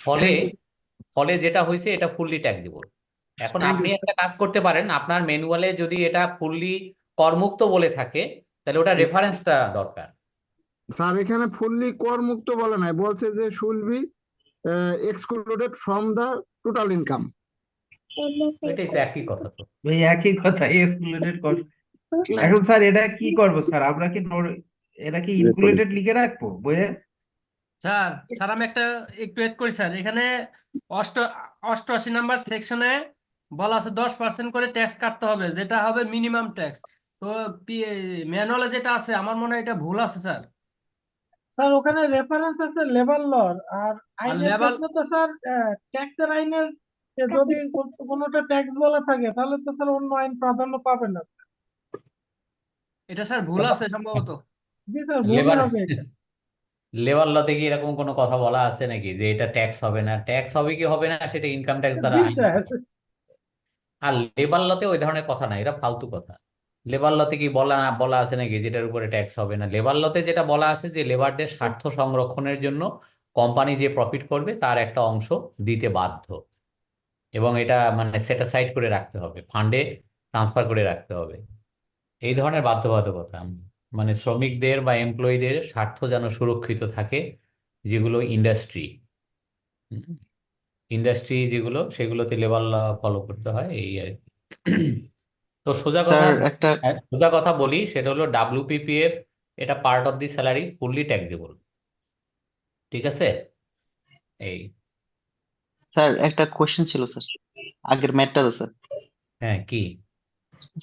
ফলে thank you. ফলে যেটা হয়েছে এটা ফুললি ট্যাক্সেবল। এখন থ্যাংক আপনি ইউ। একটা কাজ করতে পারেন, আপনার ম্যানুয়ালে যদি এটা ফুললি করমুক্ত বলে থাকে তাহলে ওটা রেফারেন্সটা দরকার। স্যার এখানে ফুললি কর মুক্ত বলে নাই, বলছে যে shall be excluded from the total income. ওইটাই তো একই কথা তো। ওই একই কথা, এক্সক্লুডেড কর। এখন স্যার এটা কি করবো স্যার, আমরা কি এটা কি ইনক্লুডেড লিখে রাখবো বইয়ে? স্যার স্যার আমি একটা একটু এড করি স্যার। এখানে অষ্ট 88 নাম্বার সেকশনে বলা আছে 10% করে ট্যাক্স কাটতে হবে, যেটা হবে মিনিমাম ট্যাক্স। তো ম্যানুয়ালে যেটা আছে আমার মনে হয় এটা ভুল আছে স্যার। স্যার ওখানে রেফারেন্স আছে লেবার লর, আর আর আইনের লেভেল ক্ষেত্রে তো স্যার ট্যাক্সের আইনের যদি কোনোটা ট্যাক্স বলা থাকে তাহলে তো স্যার অন্য আইন প্রাধান্য পাবে না। এটা স্যার ভুল আছে সম্ভবত। জি স্যার, ভুলই লেবার হবে এটা। লেবার লতে কি এরকম কোনো কথা বলা আছে নাকি যে এটা ট্যাক্স হবে না? ট্যাক্স হবে কি হবে না সেটা ইনকাম ট্যাক্স দ্বারা জি আইন স্যার। করে। আর লেবার লতে ওই ধরনের কথা না, এটা ফালতু কথা। লেবার লতে কি বলা বলা আছে নাকি যেটার উপরে ট্যাক্স হবে না? লেবার লতে যেটা বলা আছে যে লেবারদের স্বার্থ সংরক্ষণের জন্য কোম্পানি যে প্রফিট করবে তার একটা অংশ দিতে বাধ্য, এবং এটা মানে সেট সাইড করে রাখতে হবে, ফান্ডে ট্রান্সফার করে রাখতে হবে। এই ধরনের বাধ্যবাধকতা, মানে শ্রমিকদের বা এমপ্লয়ীদের স্বার্থ যেন সুরক্ষিত থাকে, যেগুলো ইন্ডাস্ট্রি যেগুলো সেগুলোতে লেবার ল ফলো করতে হয়, এই আর কি। তো সোজা কথা, স্যার একটা সোজা কথা বলি, সেটা হলো WPPF এটা part of the salary, fully taxable. ঠিক আছে? এই, স্যার একটা কোশ্চেন ছিল স্যার, আগের ম্যাটটাতে স্যার। হ্যাঁ কি?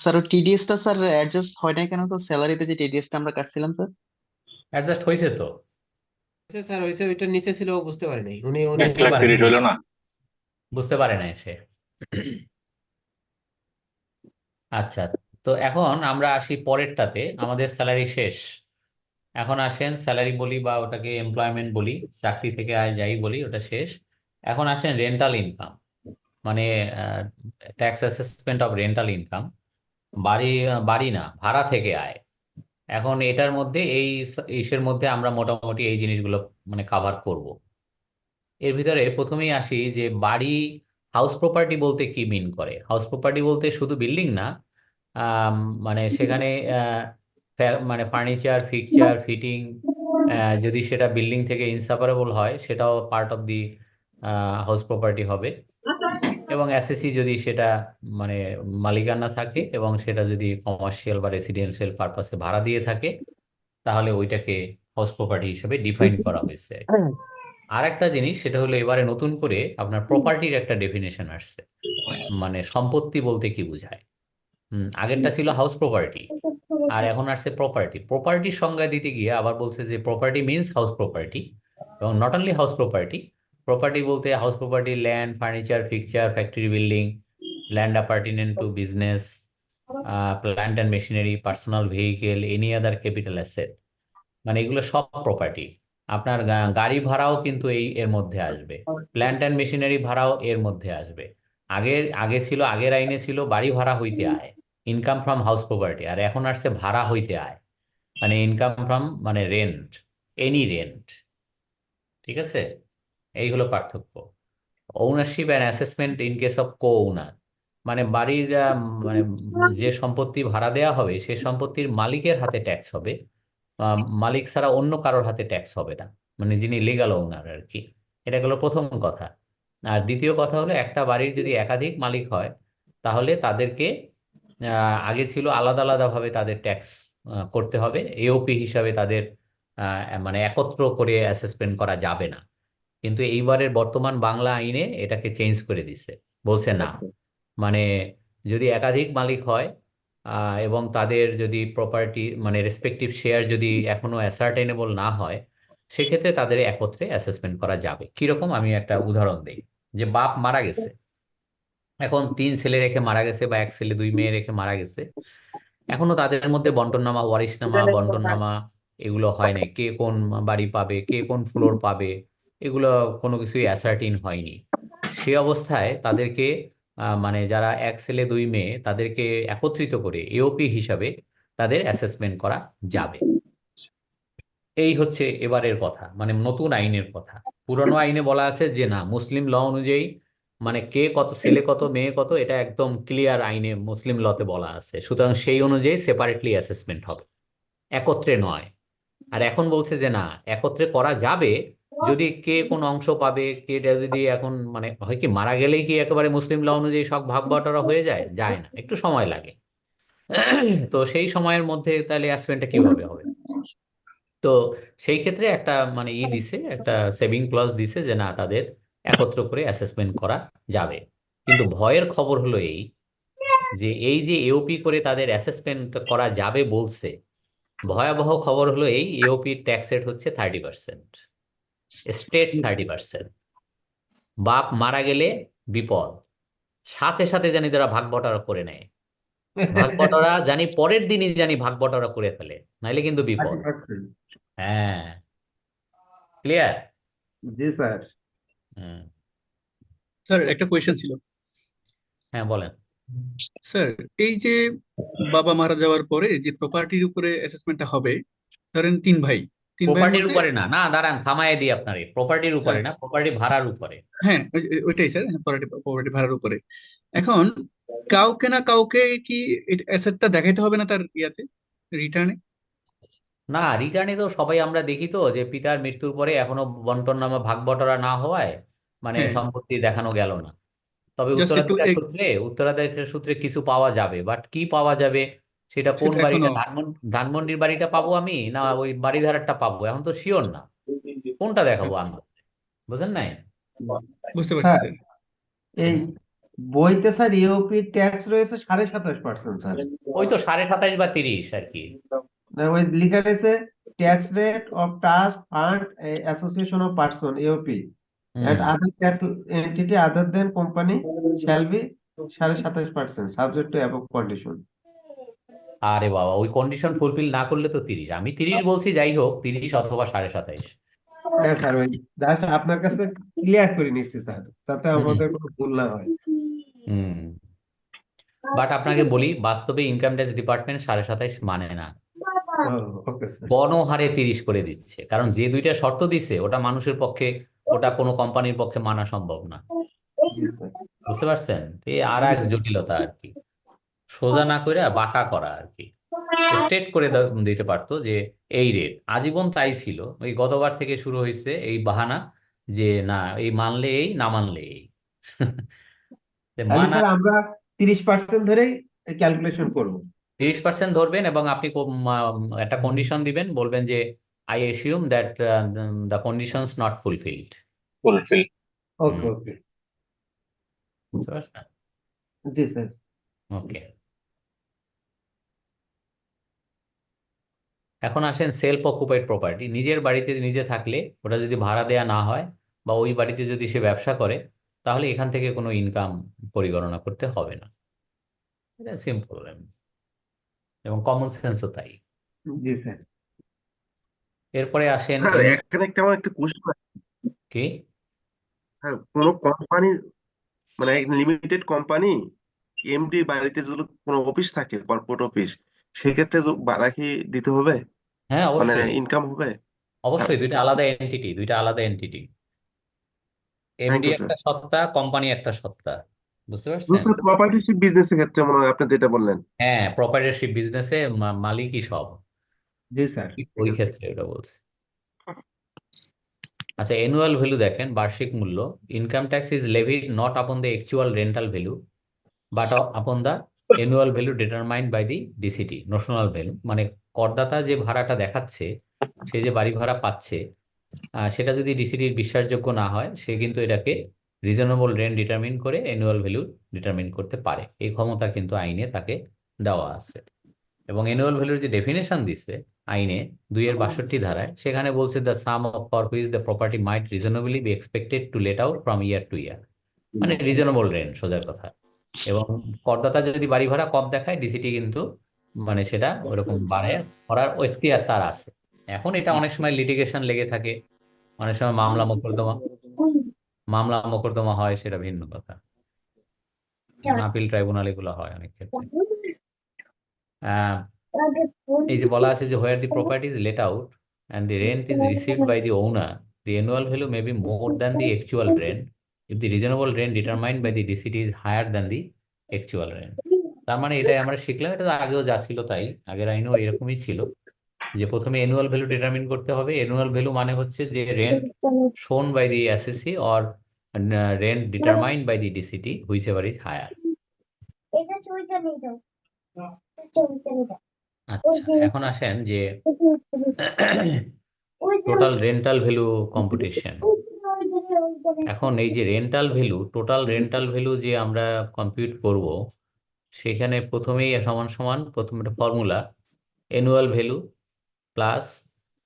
স্যার ওই টিডিএস টা স্যার অ্যাডজাস্ট হয় না কেন স্যার? স্যালারিতে যে টিডিএস টা আমরা কাটছিলাম স্যার। অ্যাডজাস্ট হয়েছে তো? স্যার হয়েছে, ওইটার নিচে ছিল, ও বুঝতে পারে নাই, উনি উনি এক বুঝতে লাখ পারে তিরিশ নাই, হইলো না? বুঝতে পারে নাই সে। আচ্ছা, তো এখন আমরা আসি পরেরটাতে, আমাদের স্যালারি শেষ। এখন আসেন স্যালারি বলি বা ওটাকে এমপ্লয়মেন্ট বলি, চাকরি থেকে আয় যাই বলি, ওটা শেষ। এখন আসেন রেন্টাল ইনকাম, মানে tax assessment of rental income. বাড়ি, বাড়ি না, ভাড়া থেকে আয়। এখন এটার মধ্যে ইসের মধ্যে আমরা মোটামুটি এই জিনিসগুলো মানে কাভার করব। এর ভিতরে প্রথমেই আসি যে বাড়ি, হাউস প্রপার্টি বলতে কি মিন করে। হাউস প্রপার্টি বলতে শুধু বিল্ডিং না, আম, মানে সেখানে মানে ফার্নিচার, ফিকচার, ফিটিং, যদি সেটা বিল্ডিং থেকে ইনসাপারেবল হয় সেটাও part of the house property হবে। এবং এসএসসি যদি সেটা মানে মালিকানা থাকে এবং সেটা যদি কমার্শিয়াল বা রেসিডেন্সিয়াল পারপাসে ভাড়া দিয়ে থাকে, তাহলে ওইটাকে হাউস প্রপার্টি হিসেবে ডিফাইন করা হয়েছে। আর একটা জিনিস সেটা হলো এবারে নতুন করে আপনার প্রপার্টির একটা ডেফিনেশন আসছে, মানে সম্পত্তি বলতে কি বোঝায়। আগেরটা ছিল হাউস প্রপার্টি, আর এখন আসছে প্রপার্টি। প্রপার্টির সংজ্ঞা দিতে গিয়ে আবার বলছে যে প্রপার্টি মিনস হাউস প্রপার্টি, এবং not only house property. Property বলতে house property, land, furniture, fixture, factory, building, land appurtenant to business, plant and machinery, personal vehicle, any other capital asset, মানে এগুলো সব প্রপার্টি। আপনার গাড়ি ভাড়াও কিন্তু এর মধ্যে আসবে, প্ল্যান্ট অ্যান্ড মেশিনারি ভাড়াও এর মধ্যে আসবে। আগে ছিল, আগের আইনে ছিল বাড়ি ভাড়া হইতে আয়, ইনকাম ফ্রম হাউস প্রপার্টি, আর এখন আসছে ভাড়া হইতে আয়, মানে ইনকাম ফ্রম মানে রেন্ট, এনি রেন্ট। ঠিক আছে? এই হলো পার্থক্য। Ownership and assessment in case of co owner, মানে বাড়ির মানে যে সম্পত্তি ভাড়া দেওয়া হবে সে সম্পত্তির মালিকের হাতে ট্যাক্স হবে, মালিক ছাড়া অন্য কারোর হাতে ট্যাক্স হবে না, মানে যিনি লিগাল ওনার আর কি। এটা গেল প্রথম কথা। আর দ্বিতীয় কথা হলো একটা বাড়ির যদি একাধিক মালিক হয় তাহলে তাদেরকে আগে ছিল আলাদা আলাদাভাবে তাদের ট্যাক্স করতে হবে, এওপি হিসাবে তাদের মানে একত্র করে অ্যাসেসমেন্ট করা যাবে না। কিন্তু এইবারের বর্তমান বাংলা আইনে এটাকে চেঞ্জ করে দিচ্ছে, বলছে না, মানে যদি একাধিক মালিক হয় এবং তাদের যদি প্রপার্টি মানে রেসপেক্টিভ শেয়ার যদি এখনো অ্যাসার্টেনেবল না হয়, সেক্ষেত্রে তাদের একত্রে অ্যাসেসমেন্ট করা যাবে। কিরকম, আমি একটা উদাহরণ দিই। যে বাপ মারা গেছে, এখন 3 ছেলে রেখে মারা গেছে বা 1 ছেলে 2 মেয়ে রেখে মারা গেছে, এখনো তাদের মধ্যে বন্টননামা, ওয়ারিশনামা, বন্টননামা এগুলো হয় নাই, কে কোন বাড়ি পাবে, কে কোন ফ্লোর পাবে, এগুলো কোনো কিছুই অ্যাসার্টিন হয়নি। সে অবস্থায় তাদেরকে মানে যারা 1 ছেলে 2 মেয়ে তাদেরকে একত্রিত করে এওপি হিসাবে তাদের অ্যাসেসমেন্ট করা যাবে। এই হচ্ছে এবারের কথা, মানে নতুন আইনের কথা। পুরনো আইনে বলা আছে যে না, মুসলিম ল অনুযায়ী মানে কে কত, ছেলে কত, মেয়ে কত, এটা একদম ক্লিয়ার আইনে মুসলিম লতে বলা আছে, সুতরাং সেই অনুযায়ী সেপারেটলি অ্যাসেসমেন্ট হবে, একত্রে নয়। আর এখন বলছে যে না, একত্রে করা যাবে যদি কে কোন অংশ পাবে, কে যদি এখন মানে হয় কি মারা গেলেই কি একেবারে মুসলিম ল অনুযায়ী সব ভাগ বাটোয়ারা হয়ে যায়, যায় না, একটু সময় লাগে। তো সেই সময়ের মধ্যে তাহলে অ্যাসেসমেন্টটা কিভাবে হবে? তো সেই ক্ষেত্রে একটা মানে দিছে, একটা সেভিং ক্লজ দিছে যে না, তাদের একত্র করে অ্যাসেসমেন্ট করা যাবে। কিন্তু ভয়ের খবর হলো এই, যে এই যে এওপি করে তাদের অ্যাসেসমেন্ট করা যাবে বলছে, ভয়াবহ খবর হলো এই, এওপির ট্যাক্স রেট হচ্ছে 30%, স্টেট 30%। বাপ মারা গেলে বিপদ, সাথে সাথে জানি তারা ভাগ বটারা করে নেয়, ভাগ বটারা জানি পরের দিনই জানি ভাগ বটারা করে ফেলে, নাইলে কিন্তু বিপদ। 30%। হ্যাঁ, ক্লিয়ার। জি স্যার। হুম, স্যার একটা কোয়েশ্চেন ছিল। হ্যাঁ বলেন। স্যার, এই যে বাবা মারা যাওয়ার পরে যে প্রপার্টির উপরে অ্যাসেসমেন্টটা হবে, ধরেন তিন ভাইয়ের প্রপার্টির মধ্যে। উপরে না, না দাঁড়ান, থামায় দিই আপনারে, প্রপার্টির উপরে হ্যাঁ না, প্রপার্টি ভাড়ার উপরে। হ্যাঁ, ওইটাই স্যার, প্রপার্টি ভাড়ার উপরে। এখন কাউকে না কাউকে কি অ্যাসেটটা দেখাইতে হবে না তার ইয়াতে, রিটার্নে? না, রিটার্নে তো সবাই আমরা দেখি তো যে পিতার মৃত্যুর পরে এখনো বন্টন নামা ভাগ বটরা না হওয়ায় মানে হ্যাঁ, সম্পত্তি দেখানো গেল না। তবে জাস্ট একটু উত্তরাধিকার সূত্রে কিছু পাওয়া যাবে, বাট কি পাওয়া যাবে সেটা কোন সেটা বাড়িটা, এখনো ধানমন্ডির বাড়িটা পাবো আমি না ওই বাড়িধারারটা পাবো, এখন তো শিওর না, কোনটা দেখাবো আমরা, বুঝেন নাই? বুঝতে পারছি স্যার স্যার। এই হুম। বইতে স্যার ইউপি ট্যাক্স রয়েছে 27.5% স্যার। ওই তো 27.5 বা 30 আর কি। ওই লিখা রয়েছে tax rate of trust fund association of person UP hmm. and other tax entity other than company shall be 27.5% subject to above condition. আরে বাবা, ওই কন্ডিশন ফুলফিল না করলে তো 30, আমি 30 বলছি, যাই হোক 30 অথবা 27.5। হ্যাঁ স্যার, ওই জাস্ট আপনার কাছে ক্লিয়ার করে নিচ্ছি স্যার, যাতে হুম। আমাদের কোনো ভুল না হয়। হুম। বাট আপনাকে বলি, বাস্তবে ইনকাম ট্যাক্স ডিপার্টমেন্ট 27.5 মানে না, ওকে স্যার। গণহারে 30 করে দিচ্ছে, কারণ যে দুইটা শর্ত দিছে ওটা মানুষের পক্ষে, ওটা কোনো কোম্পানির পক্ষে মানা সম্ভব না। জি স্যার। বুঝতে পারছেন? এই আর জি এক স্যার। জটিলতা আর কি, সোজা না করে বাঁকা করা আর কি। স্টেট করে দিতে পারতো যে এই রেট, আজীবন তাই ছিল, ওই গতবার থেকে শুরু হয়েছে এই বাহানা যে না, এই মানলে এই, না মানলে এই। তাহলে মানা স্যার আমরা 30% ধরেই ক্যালকুলেশন করব। 30% ধরবেন, এবং আপনি একটা কন্ডিশন দিবেন, বলবেন যে I assume that the conditions not fulfilled. Okay okay. বুঝতে পারছেন? জি স্যার। ওকে, এখন আসেন সেলফ অকুপাইড প্রপার্টি। নিজের বাড়িতে নিজে থাকলে ওটা যদি ভাড়া দেয়া না হয়, বা ওই বাড়িতে যদি সে ব্যবসা করে, তাহলে এখান থেকে কোনো ইনকাম পরিগণনা করতে হবে না। এটা সিম্পল এবং কমন সেন্সও তাই। জি স্যার। এরপরে আসেন স্যার এখানে একটা আমার একটা কোশ্চেন আছে। কি? স্যার কোনো কোম্পানি মানে লিমিটেড কোম্পানি এমডি বাড়িতে যদি কোনো অফিস থাকে, কর্পোরেট অফিস, সেক্ষেত্রে ভাড়া কি দিতে হবে? হ্যাঁ মানে অবশ্যই, ইনকাম হবে? অবশ্যই, দুইটা আলাদা এন্টিটি, দুইটা আলাদা এন্টিটি। থ্যাংক এমডি ইউ স্যার। একটা সত্তা, কোম্পানি একটা সত্তা। বুঝতে পারছেন? স্যার প্রপার্টিশিপ বিজনেসের ক্ষেত্রে মনে হয় আপনি যেটা বললেন। হ্যাঁ, প্রপার্টরশিপ বিজনেসে মালিকই সব, জি স্যার। ওই ক্ষেত্রে এটা বলছে। আচ্ছা, অ্যানুয়াল ভ্যালু দেখেন, বার্ষিক মূল্য। Income tax is levied not upon the actual rental value but upon the annual value determined by the ডিসিটি নোশনাল ভ্যালু। মানে করদাতা যে ভাড়াটা দেখাচ্ছে, সে যে বাড়ি ভাড়া পাচ্ছে, সেটা যদি ডিসিটির বিশ্বাসযোগ্য না হয়, সে কিন্তু এটাকে রিজনেবল রেন্ট ডিটারমিন করে অ্যানুয়াল ভ্যালু ডিটারমিন করতে পারে। এই ক্ষমতা কিন্তু আইনে তাকে দেওয়া আছে। এবং অ্যানুয়াল ভ্যালুর যে ডেফিনেশন দিচ্ছে আইনে 2-62 ধারায়, সেখানে বলছে the sum of for which the property might reasonably be expected to let out from year to year, মানে রিজনেবল রেন্ট সোজার কথা। এবং করদাতা যদি বাড়ি ভাড়া কম দেখায়, ডিসিটি কিন্তু মানে সেটা ওরকম বাড়ায় করার এখতিয়ার তার আছে। এখন এটা অনেক সময় লিটিগেশন লেগে থাকে, অনেক সময় মামলা মোকদ্দমা হয়, সেটা ভিন্ন কথা। আপিল ট্রাইব্যুনাল এগুলো হয় অনেক ক্ষেত্রে। আহ এই যে বলা আছে যে where the property is let out, and the rent is received by the owner, the annual value may be more than the actual rent if the reasonable rent determined by the DCT is higher than the actual rent. তার মানে এটাই আমরা শিখলাম, এটা তো আগেও যা ছিল তাই, আগের আইনও এরকমই ছিল যে প্রথমে অ্যানুয়াল ভ্যালু ডিটারমিন করতে হবে। অ্যানুয়াল ভ্যালু মানে হচ্ছে যে rent shown by the SSC or rent determined by the DCT whichever is higher. আচ্ছা, এখন আসেন যে টোটাল রেন্টাল ভ্যালু কম্পুটেশন। এখন এই যে rental value, total rental value যে আমরা কম্পিউট করব, সেখানে প্রথমেই সমান সমান প্রথম একটা formula, annual value plus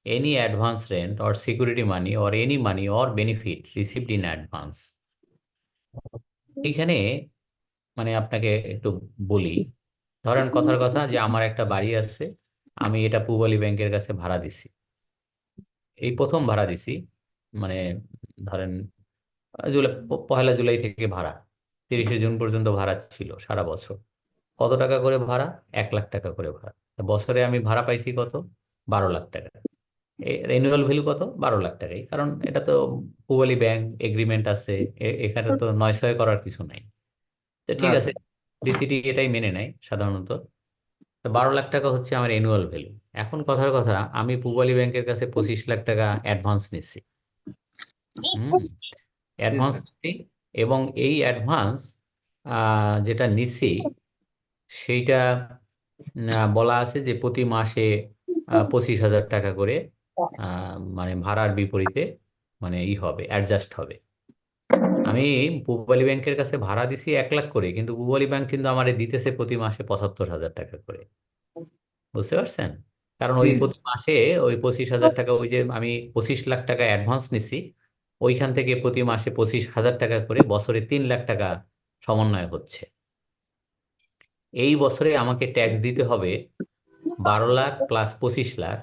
any advance rent or security money or any money or benefit received in advance। এখানে মানে আপনাকে একটু বলি, ধরেন কথার কথা যে আমার একটা বাড়ি আছে, আমি এটা পূবালী ব্যাংকের কাছে ভাড়া দিছি, এই প্রথম ভাড়া দিছি, মানে ধরেন পহেলা জুলাই থেকে ভাড়া, 30শে জুন পর্যন্ত ভাড়া ছিল সারা বছর। কত টাকা করে ভাড়া? 1 লাখ টাকা করে ভাড়া। বছরে আমি ভাড়া পাইছি কত? 12 লাখ টাকা। অ্যানুয়াল ভ্যালু কত? 12 লাখ টাকাই, কারণ এটা তো পূবালী ব্যাংক, এগ্রিমেন্ট আছে, এখানে তো নয় ছয় করার কিছু নাই। তো ঠিক না আছে, ডিসিটি এটাই মেনে নেয় সাধারণত। তো 12 লাখ টাকা হচ্ছে আমার অ্যানুয়াল ভ্যালু। এখন কথার কথা, আমি পূবালী ব্যাংকের কাছে 25 লাখ টাকা অ্যাডভান্স নিচ্ছি। অ্যাডভান্স নিচ্ছি, এবং এই অ্যাডভান্স যেটা নিচ্ছি সেইটা বলা আছে যে প্রতি মাসে 25,000 টাকা করে মানে ভাড়ার বিপরীতে মানে হবে, অ্যাডজাস্ট হবে। আমি পূবালী ব্যাংকের কাছে ভাড়া দিছি 1 লাখ করে, কিন্তু পূবালী ব্যাংক কিন্তু আমার দিতেছে প্রতি মাসে 75,000 টাকা করে। বুঝতে পারছেন? কারণ ওই প্রতি মাসে ওই 25,000 টাকা, ওই যে আমি 25 লাখ টাকা অ্যাডভান্স নিছি, ওইখান থেকে প্রতি মাসে 25,000 টাকা করে বছরে 3 লাখ টাকা সমন্বয় হচ্ছে। এই বছরে আমাকে ট্যাক্স দিতে হবে 12 লাখ প্লাস 25 লাখ,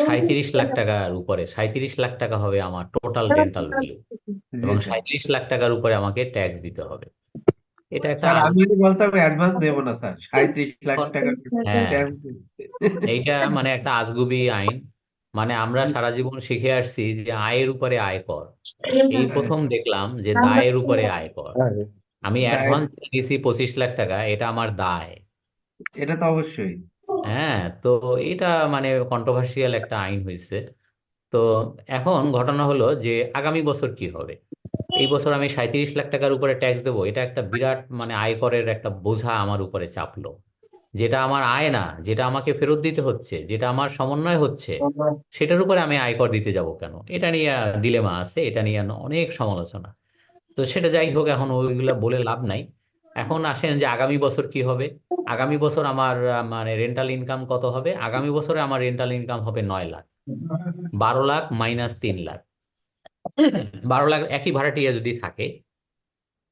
37 লাখ টাকার উপরে। 37 লাখ টাকা হবে আমার টোটাল রেন্টাল ভ্যালু, এবং 37 লাখ টাকার উপরে আমাকে ট্যাক্স দিতে হবে। এটা একটা স্যার আমি যদি বলতাম অ্যাডভান্স দেবো না স্যার, 37 লাখ টাকা হ্যাঁ, ট্যাক্স এইটা মানে একটা আজগুবি আইন। মানে আমরা সারা জীবন শিখে আসছি যে আয়ের উপরে আয়কর, এই প্রথম দেখলাম যে দায়ের উপরে আয়কর। আমি অ্যাডভান্স দিয়েছি 25 লাখ টাকা, এটা আমার দায়। এটা তো অবশ্যই। হ্যাঁ, তো এটা মানে কন্ট্রোভার্সিয়াল একটা আইন হয়েছে। তো এখন ঘটনা হলো যে আগামী বছর কি হবে। এই বছর আমি 37 লাখ টাকার উপরে ট্যাক্স দেবো, এটা একটা বিরাট মানে আয়করের একটা বোঝা আমার উপরে চাপলো, যেটা আমার আয় না, যেটা আমাকে ফেরত দিতে হচ্ছে, যেটা আমার সমন্বয় হচ্ছে, সেটার উপরে আমি আয়কর দিতে যাব কেন? এটা নিয়ে ডিলেমা আছে, এটা নিয়ে অনেক সমালোচনা। তো সেটা যাই হোক, এখন ওইগুলা বলে লাভ নাই। এখন আসেন যে আগামী বছর কি হবে। আগামী বছর আমার মানে রেন্টাল ইনকাম কত হবে? আগামী বছরে আমার রেন্টাল ইনকাম হবে 9 লাখ। 12 লাখ মাইনাস 3 লাখ, 12 লাখ একই ভাড়াটিয়া যদি থাকে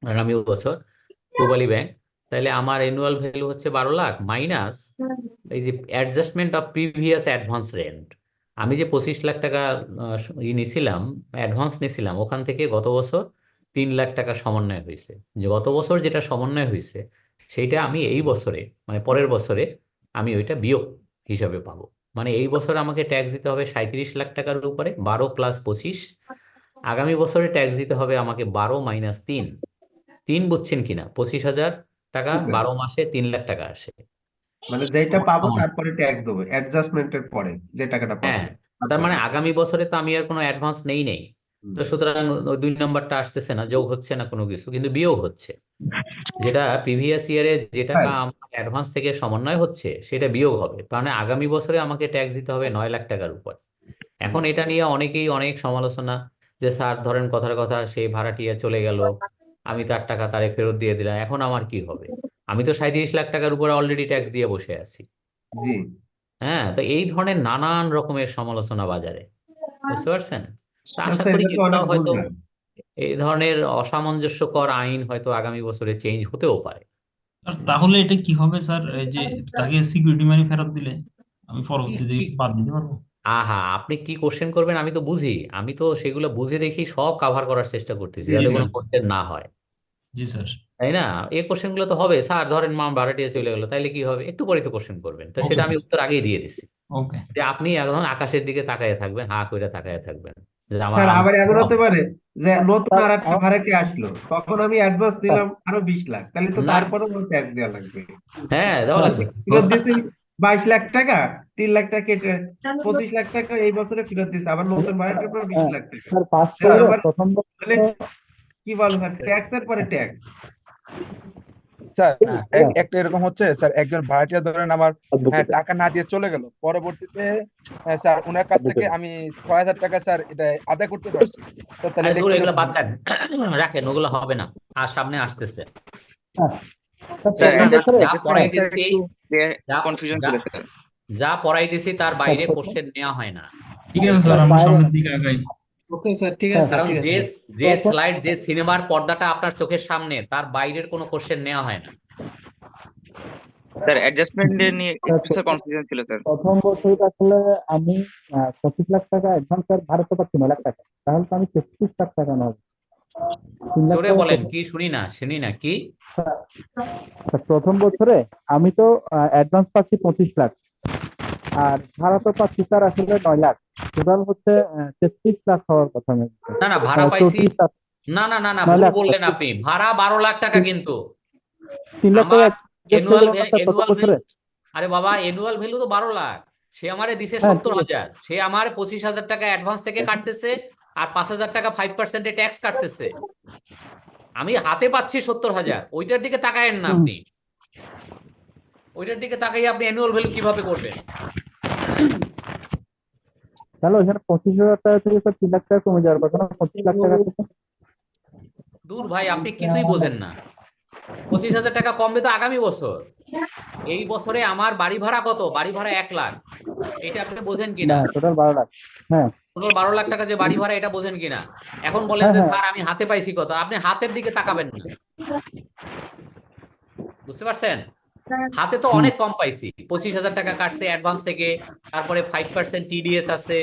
আগামী বছর পূবালী ব্যাংক, তাহলে আমার অ্যানুয়াল ভ্যালু হচ্ছে 12 লাখ মাইনাস এই যে adjustment of previous advance rent. আমি যে 25 লাখ টাকা নিছিলাম, অ্যাডভান্স নিছিলাম, ওখান থেকে গত বছর 3 লাখ টাকা সমন্বয় হয়েছে। যে গত বছর যেটা সমন্বয় হয়েছে সেইটা আমি এই বছরে মানে পরের বছরে আমি ওইটা বিয়োগ হিসাবে পাবো। মানে এই বছর আমাকে ট্যাক্স দিতে হবে 37 লাখ টাকার উপরে, 12 প্লাস 25। আগামী বছরে ট্যাক্স দিতে হবে আমাকে 12 মাইনাস 3 বুঝছেন কিনা? 25,000 টাকা 12 মাসে 3 লাখ টাকা আসে। মানে যেটা পাবো তারপরে ট্যাক্স দেবো, অ্যাডজাস্টমেন্টের পরে যে টাকাটা পাবো। হ্যাঁ, তার মানে আগামী বছরে তো আমি আর কোনো অ্যাডভান্স নেই। তো সুতরাং ওই 2 নম্বরটা আসতেছে না, যোগ হচ্ছে না কোনো কিছু, কিন্তু বিয়োগ হচ্ছে। যেটা প্রিভিয়াস ইয়ারে যে টাকা আমার অ্যাডভান্স থেকে সমন্বয় হচ্ছে সেটা বিয়োগ হবে। তার মানে আগামী বছরে আমাকে ট্যাক্স দিতে হবে 9 লাখ টাকার উপর। এখন এটা নিয়ে অনেকেই অনেক সমালোচনা, যে স্যার ধরেন কথার কথা সেই ভাড়াটিয়া চলে গেল, আমি তার টাকা তারে ফেরত দিয়ে দিলাম, এখন আমার কি হবে? আমি তো 37 লাখ টাকার উপরে অলরেডি ট্যাক্স দিয়ে বসে আছি। জি হ্যাঁ, তো এই ধরনের নানান রকমের সমালোচনা বাজারে, বুঝতে পারছেন? তা আশা স্যার, করি এটা তো অনেক এগুলো হয়তো বুঝলাম। এই ধরনের অসামঞ্জস্যকর আইন হয়তো আগামী বছরে চেঞ্জ হতেও পারে। আর তাহলে এটা কি হবে স্যার, এই যে তাকে সিকিউরিটি মানি ফেরত দিলে আমি পরবর্তীতে বাদ দিতে পারবো? আহা, আপনি কি কোশ্চেন করবেন আমি তো বুঝি, আমি তো সেগুলো বুঝে দেখি সব কাভার করার চেষ্টা করতেছি জি যাতে স্যার, কোনো কোশ্চেন না হয়, জি স্যার। তাই না? এই কোশ্চেন গুলো তো হবে, স্যার ধরেন মা ভাড়াটিয়া চলে গেলো, তাইলে কি হবে? একটু পরে তো কোশ্চেন করবেন, তো ওকে সেটা আমি স্যার, উত্তর আগেই দিয়ে দিচ্ছি। ওকে। যে আপনি এখন আকাশের দিকে তাকায় থাকবেন, হা করে তাকায় থাকবেন যে আমার স্যার আবার আনসার এমন কম। হতে পারে যে নতুন আর একটা ভাড়াটি আসলো, তখন আমি অ্যাডভান্স দিলাম আরো 20 লাখ, তাহলে তো না, তারপরেও ট্যাক্স দেওয়া লাগবে। হ্যাঁ দেওয়া লাগবে। ফেরত দিয়েছি 22 লাখ টাকা, 3 লাখ টাকা কেটে 25 লাখ টাকা এই বছরে ফেরত দিচ্ছে, আবার নতুন ভাড়াটির উপর 20 লাখ টাকা। স্যার পাস স্যার করে আমার প্রথম মানে কি বলবো স্যার, ট্যাক্স এর পরে ট্যাক্স। স্যার হ্যাঁ, একটা এরকম হচ্ছে স্যার, একজন ভাড়াটিয়া ধরেন আমার টাকা না দিয়ে চলে গেল, পরবর্তীতে স্যার ওনার কাছ থেকে আমি 6,000 টাকা স্যার এটা আদায় করতে পারছি, তো তাহলে আরে এটা দূর, কিভাবে এগুলো বাদ হবে? দেন, রাখেন, ওগুলো হবে না। আর সামনে আসতেছে স্যার এগুলো না, যা স্যার পড়াই স্যার দিচ্ছি, একটু যা কনফিউশন যা ছিল স্যার। যা পড়াই দিছি তার বাইরে কোশ্চেন নেওয়া হয় না। ঠিক আছে স্যার, আমরা সামনের দিকে আগাই। ওকে স্যার, ঠিক আছে কারণ ঠিক আছে যে স্যার। যে স্লাইড, যে সিনেমার পর্দাটা আপনার চোখের সামনে, তার বাইরের কোনো কোশ্চেন নেওয়া হয় না। স্যার অ্যাডজাস্টমেন্ট নিয়ে একটু স্যার কনফিউশন ছিল স্যার। প্রথম বছর আসলে আমি 25 লাখ টাকা অ্যাডভান্স আর ভাড়া তো পাচ্ছি 9 লাখ টাকা, তাহলে তো আমি 33 লাখ টাকা নেব। 3 লাখ জোরে টাকা বলেন, প্রথম- কি শুনি না কি? প্রথম বছরে আমি তো অ্যাডভান্স পাচ্ছি 25 লাখ, আর ভাড়া তো পাচ্ছি স্যার আসলে 9 লাখ, টোটাল হচ্ছে 33 লাখ হওয়ার কথা। আমি না না, ভাড়া পাইছি, 34 লাখ, না না না না, 9 ভুল লাখ বললেন আপনি। ভাড়া 12 লাখ টাকা কিন্তু 3 লাখ আমার টাকা এনুয়াল প্রথম এনুয়াল বছরে। আরে বাবা, এনুয়াল ভ্যালু তো 12 লাখ। সে আমারে দিছে হ্যাঁ, 70,000, সে আমার 25,000 টাকা অ্যাডভান্স থেকে কাটতেছে, আর 5,000 টাকা 5% ট্যাক্স কাটতেছে। আমি হাতে পাচ্ছি 70,000, ওইটার দিকে তাকায়েন না আপনি। ওইটার দিকে তাকাই আপনি অ্যানুয়াল ভ্যালু কিভাবে করবেন? তাহলে ওইখানে 25,000 টাকা থেকে স্যার 3 লাখ টাকা কমে যাওয়ার কথা না, 25 লাখ টাকা থেকে। দূর ভাই, আপনি কিছুই বোঝেন না। 25,000 টাকা কমবে তো আগামী বছর। এই বছরে আমার বাড়ি ভাড়া কত? বাড়ি ভাড়া 1 লাখ। এটা আপনি বোঝেন না, কিনা? টোটাল 12 লাখ। হ্যাঁ টোটাল 12 লাখ টাকা যে বাড়ি ভাড়া, এটা বোঝেন কিনা? এখন বলেন হ্যাঁ যে হ্যাঁ স্যার আমি হাতে পাইছি কত, আপনি হাতের দিকে তাকাবেন না। বুঝতে পারছেন? হাতে তো অনেক কম পাইছি। 25,000 টাকা কাটছে অ্যাডভান্স থেকে, তারপরে 5% টিডিএস আছে।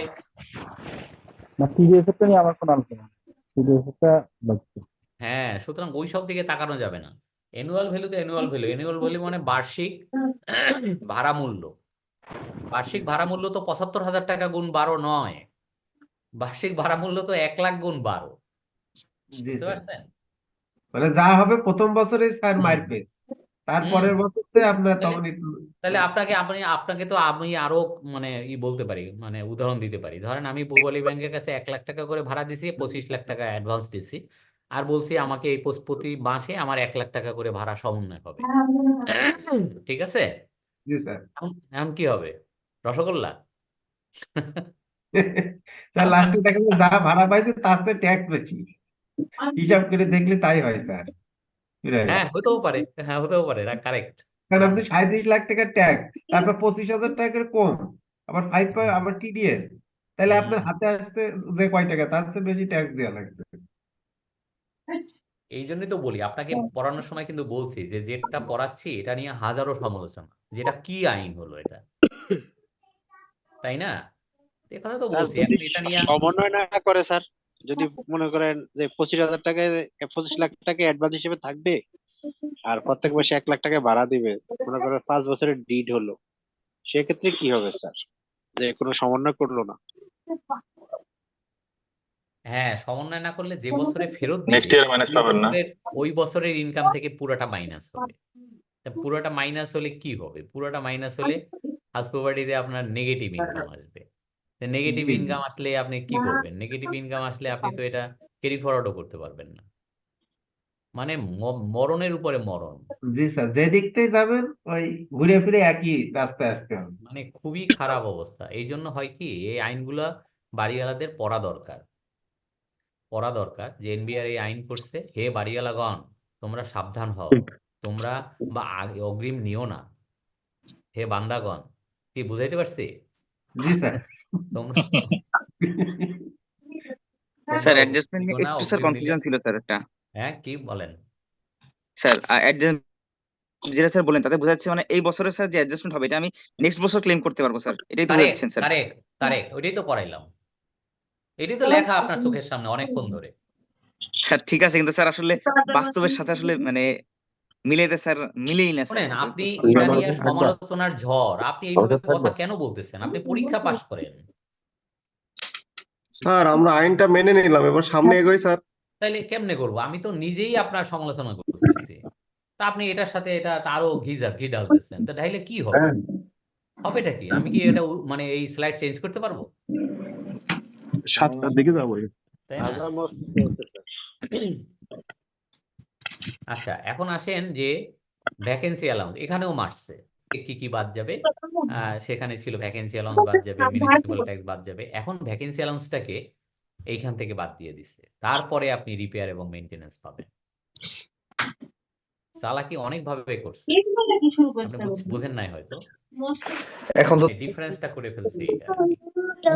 না, টিডিএস এর নিয়ে আমার কোনো আলোচনা নেই, টিডিএস টা বাড়ছে। হ্যাঁ, সুতরাং ওই সব দিকে তাকানো যাবে না। অ্যানুয়াল ভ্যালু তো অ্যানুয়াল ভ্যালু। অ্যানুয়াল ভ্যালু মানে বার্ষিক ভাড়া মূল্য। বার্ষিক ভাড়া মূল্য তো 75,000 টাকা গুণ 12 নয়। বার্ষিক ভাড়া মূল্য তো 1 লাখ গুণ 12। জি বুঝতে স্যার, পারছেন? মানে যা হবে প্রথম বছরে স্যার মাইর পেস, তারপরের বছরতে আপনার তাহলে তখন একটু তাহলে আপনাকে তো আমি আরো মানে বলতে পারি, মানে উদাহরণ দিতে পারি। ধরেন আমি পূবালী ব্যাংকের কাছে 1 লাখ টাকা করে ভাড়া দিছি, 25 লাখ টাকা অ্যাডভান্স দিছি, আর বলছি আমাকে এই প্রতি মাসে আমার 1 লাখ টাকা করে ভাড়া সমন্বয় হবে। ঠিক আছে? জি স্যার। এখন কি হবে? রসগোল্লা? স্যার লাস্টে দেখা যায় যা ভাড়া পাইছে তার চেয়ে ট্যাক্স বেশি, হিসাব করে দেখলে তাই হয় স্যার। হ্যাঁ, হতেও পারে, হ্যাঁ হতেও পারে, কারেক্ট। কারণ আপনি 37 লাখ টাকা ট্যাক্স, তারপর 25,000 টাকার কম, আবার আবার টিডিএস, তাহলে আপনার হাতে আসছে যে কয় টাকা তার চেয়ে বেশি ট্যাক্স দেওয়া লাগছে। এই জন্যই তো বলি, আপনাকে পড়ানোর সময় কিন্তু বলছি যে যেটা পড়াচ্ছি এটা নিয়ে হাজারো সমালোচনা, যেটা কি আইন হলো এটা, তাই না? এ কথা তো বলছি, এখন এটা নিয়ে সমন্বয় না করে স্যার, যদি মনে করেন যে 25,000 টাকায় 25 লাখ টাকা অ্যাডভান্স হিসেবে থাকবে, আর প্রত্যেক মাসে 1 লাখ টাকা ভাড়া দিবে, মনে করেন 5 বছরের ডিড হলো, সেক্ষেত্রে কি হবে স্যার? যে কোনো সমন্বয় করলো না। হ্যাঁ, সমন্বয় না করলে যে বছরে ফেরত নেক্সট দিবে ইয়ার মাইনাস পাবেন না। ওই বছরের ইনকাম থেকে পুরোটা মাইনাস হবে। তা পুরোটা মাইনাস হলে কি হবে? পুরোটা মাইনাস হলে হাউস প্রপার্টিতে আপনার নেগেটিভ ইনকাম আসবে। নেগেটিভ ইনকাম আসলে আপনি কি করবেন? নেগেটিভ ইনকাম আসলে আপনি তো এটা ক্যারি ফরওয়ার্ডও করতে পারবেন না। মানে মরণের উপরে মরণ। জি স্যার, যে দিকতেই যাবেন ওই ঘুরে ফিরে একই রাস্তায় আসতে হবে। মানে খুবই খারাপ অবস্থা। এই জন্য হয় কি, এই আইনগুলা বাড়িওয়ালাদের পড়া দরকার। যে এনবিআর এই আইন করছে, হে বাড়িওয়ালাগণ তোমরা সাবধান হও, তোমরা বা অগ্রিম নিও না। হে বান্দাগণ, কি বুঝাইতে পারছি? জি স্যার। তোমরা স্যার অ্যাডজাস্টমেন্ট নিয়ে নিও না, একটু স্যার অগ্রিম নিলে। কনফিউশন ছিল স্যার একটা। হ্যাঁ, কি বলেন? স্যার যেটা স্যার বলেন তাতে বোঝা যাচ্ছে মানে এই বছরে স্যার যে অ্যাডজাস্টমেন্ট হবে এটা আমি নেক্সট বছর ক্লেম করতে পারবো স্যার, এটাই তো কারেক্ট বোঝাচ্ছেন স্যার। কারেক্ট কারেক্ট, ওইটাই তো পড়াইলাম। এটাই তো লেখা আপনার চোখের সামনে অনেকক্ষণ ধরে। স্যার ঠিক আছে, কিন্তু স্যার আসলে বাস্তবের সাথে আসলে মানে মিলাইতে স্যার মিলেই না স্যার শোনেন, আপনি এটা নিয়ে সমালোচনার ঝড়, আপনি এইভাবে কথা কেন বলতেছেন? আপনি পরীক্ষা পাশ করেন। স্যার আমরা আইনটা মেনে নিলাম, এবার সামনে এগোই স্যার। তাইলে কেমনে করবো? আমি তো নিজেই আপনার সমালোচনা করতেছি, তা আপনি এটার সাথে এটা আরো ঘি ঢালতেছেন, তা ঢাইলে কি হবে? হবেটা কি? আমি কি এটা মানে এই স্লাইড চেঞ্জ করতে পারবো? 7টার দিকে যাবো। তাই না? আচ্ছা, এখন আসেন যে ভ্যাকেন্সি অ্যালাউন্স এখানেও মারছে। কি কি বাদ যাবে? সেখানে ছিল ভ্যাকেন্সি অ্যালাউন্স বাদ যাবে, মিউনিসিপাল ট্যাক্স বাদ যাবে। এখন ভ্যাকেন্সি অ্যালাউন্সটাকে এইখান থেকে বাদ দিয়ে দিচ্ছে, তারপরে আপনি রিপেয়ার এবং মেইনটেনেন্স পাবেন। চালাকি অনেক ভাবে করছে, আপনি বুঝেন নাই হয়তো। এখন তো ডিফারেন্সটা করে ফেলছে এটা।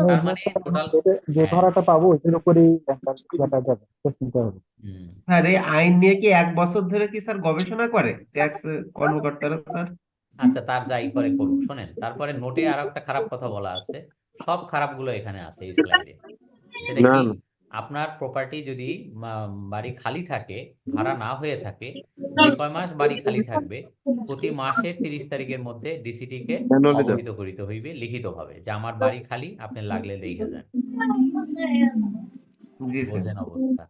তার মানে টোটাল যে ভাড়াটা পাবো ওইটার উপরেই একটা ইয়েটা যাবে, কোশ্চেনটা হবে। স্যার এই আইন নিয়ে কি 1 বছর ধরে কি স্যার গবেষণা করে ট্যাক্স কর্মকর্তারা স্যার? আচ্ছা, তার যাই করে করুক। শোনেন, তারপরে নোটে আর একটা খারাপ কথা বলা আছে, সব খারাপগুলো এখানে আছে এই স্লাইডে। সেটা কি? আপনার প্রপার্টি যদি বাড়ি খালি থাকে, ভাড়া না হয়ে থাকে, যে কয় মাস বাড়ি খালি থাকবে, প্রতি মাসের 30 তারিখের মধ্যে ডিসিটি কে অবহিত করিতে হইবে লিখিতভাবে যে আমার বাড়ি খালি, আপনি লাগলে দেখে যান। জি স্যার। বোঝেন অবস্থা?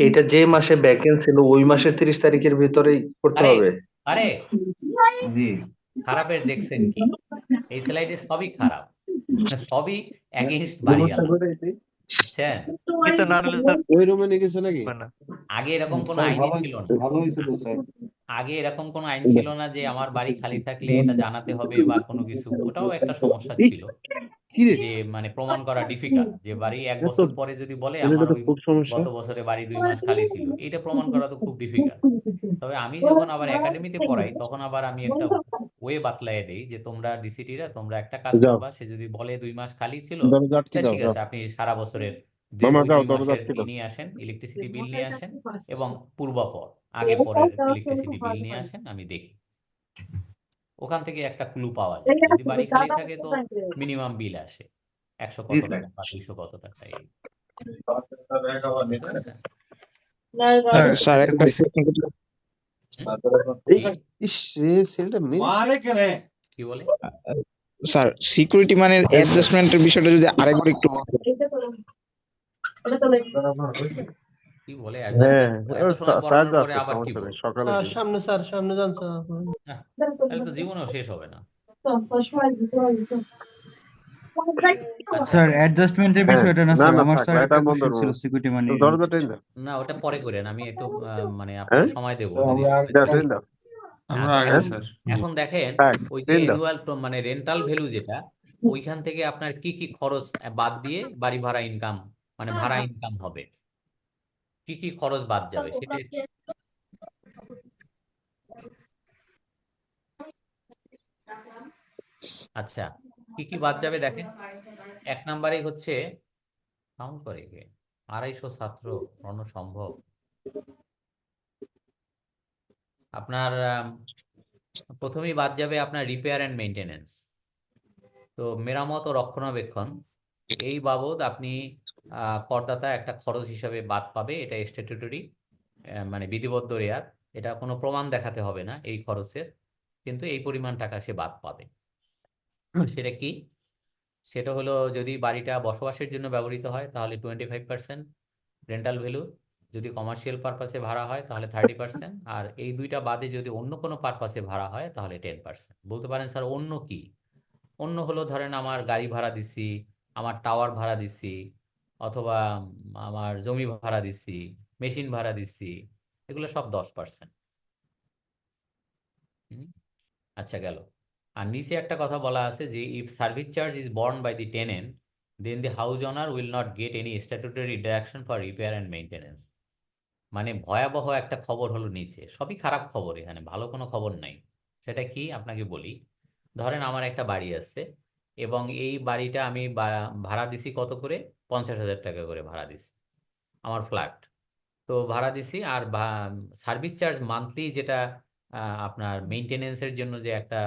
এটা যে মাসে ভ্যাকেন্সি ছিল ওই মাসের 30 তারিখের ভিতরেই করতে হবে। আরে জি খারাপের দেখছেন কি? এই স্লাইডে সবই খারাপ, সবই এগেইনস্ট বাড়িওয়ালা, বুঝছেন? ওই রুমে নিয়ে গেছে নাকি? আগে এরকম কোনো আইনই ছিল না। ভালো হয়েছে তো স্যার। আগে এরকম কোনো আইন ছিল না যে আমার বাড়ি খালি থাকলে এটা জানাতে হবে বা কোনো কিছু। ওটাও একটা সমস্যা ছিল, যে মানে প্রমাণ করা ডিফিকাল্ট, যে বাড়ি 1 বছর পরে যদি বলে আমার ওই গত বছরে বাড়ি 2 মাস খালি ছিল, এটা প্রমাণ করা তো খুব ডিফিকাল্ট। তবে আমি যখন আবার একাডেমিতে পড়াই, তখন আবার আমি একটা ওয়ে বাতলায় দেই যে তোমরা ডিসিটিরা তোমরা একটা কাজ করবা, সে যদি বলে 2 মাস খালি ছিল, তা ঠিক আছে, আপনি সারা বছরের 2 মাসের ই নিয়ে আসেন, ইলেকট্রিসিটি বিল নিয়ে আসেন, এবং পূর্বাপর আগে পরের ইলেকট্রিসিটি বিল নিয়ে আসেন, আমি দেখি। ওখান থেকে একটা ক্লু পাওয়া যায়, যদি বাড়ি খালি থাকে তো মিনিমাম বিল আসে 100 জি কত স্যার। টাকা বা 200 কত টাকা, এই বুঝতে পারছেন? স্যার একটা কি বলে? স্যার সিকিউরিটি মানের অ্যাডজাস্টমেন্টের বিষয়টা যদি আরেকবার একটু কি বলে অ্যাডজাস্টমেন্ট? এত সময় পড়ানোর পরে আবার কি বলবো? সামনে স্যার, সামনে যান স্যার। না, তাহলে তো জীবনেও শেষ হবে না। আচ্ছা, স্যার অ্যাডজাস্টমেন্টের বিষয়টা না স্যার, আমার স্যার একটা কোশ্চেন ছিল সিকিউরিটি মানি। না ওটা পরে করেন, আমি একটু মানে আপনার সময় দেবো যদি সময় দেন। আচ্ছা, এখন দেখেন ওই যে অ্যানুয়াল মানে রেন্টাল ভ্যালু যেটা, ওইখান থেকে আপনার কি কি খরচ বাদ দিয়ে বাড়ি ভাড়া ইনকাম মানে ভাড়া ইনকাম হবে, কি কি খরচ বাদ যাবে সেটা। আচ্ছা, কি কি বাদ যাবে দেখেন। 1 নম্বরে হচ্ছে, কাউন্ট করে কে? 250 ছাত্র পড়ানো সম্ভব? আপনার প্রথমেই বাদ যাবে আপনার রিপেয়ার অ্যান্ড মেইনটেনেন্স, তো মেরামত ও রক্ষণাবেক্ষণ। এই বাবদ আপনি করদাতা একটা খরচ হিসাবে বাদ পাবে, এটা স্ট্যাটুটরি মানে বিধিবদ্ধ রেয়াত, এটা কোনো প্রমাণ দেখাতে হবে না এই খরচের, কিন্তু এই পরিমাণ টাকা সে বাদ পাবে। সেটা কি? সেটা হলো যদি বাড়িটা বসবাসের জন্য ব্যবহৃত হয় তাহলে 25% রেন্টাল ভ্যালু, যদি কমার্শিয়াল পারপাসে ভাড়া হয় তাহলে 30%, আর এই দুইটা বাদে যদি অন্য কোনো পারপাসে ভাড়া হয় তাহলে 10%। বলতে পারেন স্যার অন্য কি? অন্য হলো ধরেন আমার গাড়ি ভাড়া দিছি, আমার টাওয়ার ভাড়া দিছি, অথবা আমার জমি ভাড়া দিছি, মেশিন ভাড়া দিছি, এগুলো সব 10%। আচ্ছা গেল। আর নিচে একটা কথা বলা আছে যে if service charge is borne by the tenant then the house owner will not get any statutory deduction for repair and maintenance. মানে ভয়াবহ একটা খবর হলো নিচে, সবই খারাপ খবর, এখানে ভালো কোনো খবর নাই। সেটা কি আপনাকে বলি। ধরেন আমার একটা বাড়ি আছে এবং এই বাড়িটা আমি ভাড়া দিছি কত করে? 50,000 টাকা করে ভাড়া দিছি, আমার ফ্ল্যাট। তো ভাড়া দিছি, আর সার্ভিস চার্জ মান্থলি যেটা আপনার মেইনটেনেন্সের জন্য যে একটা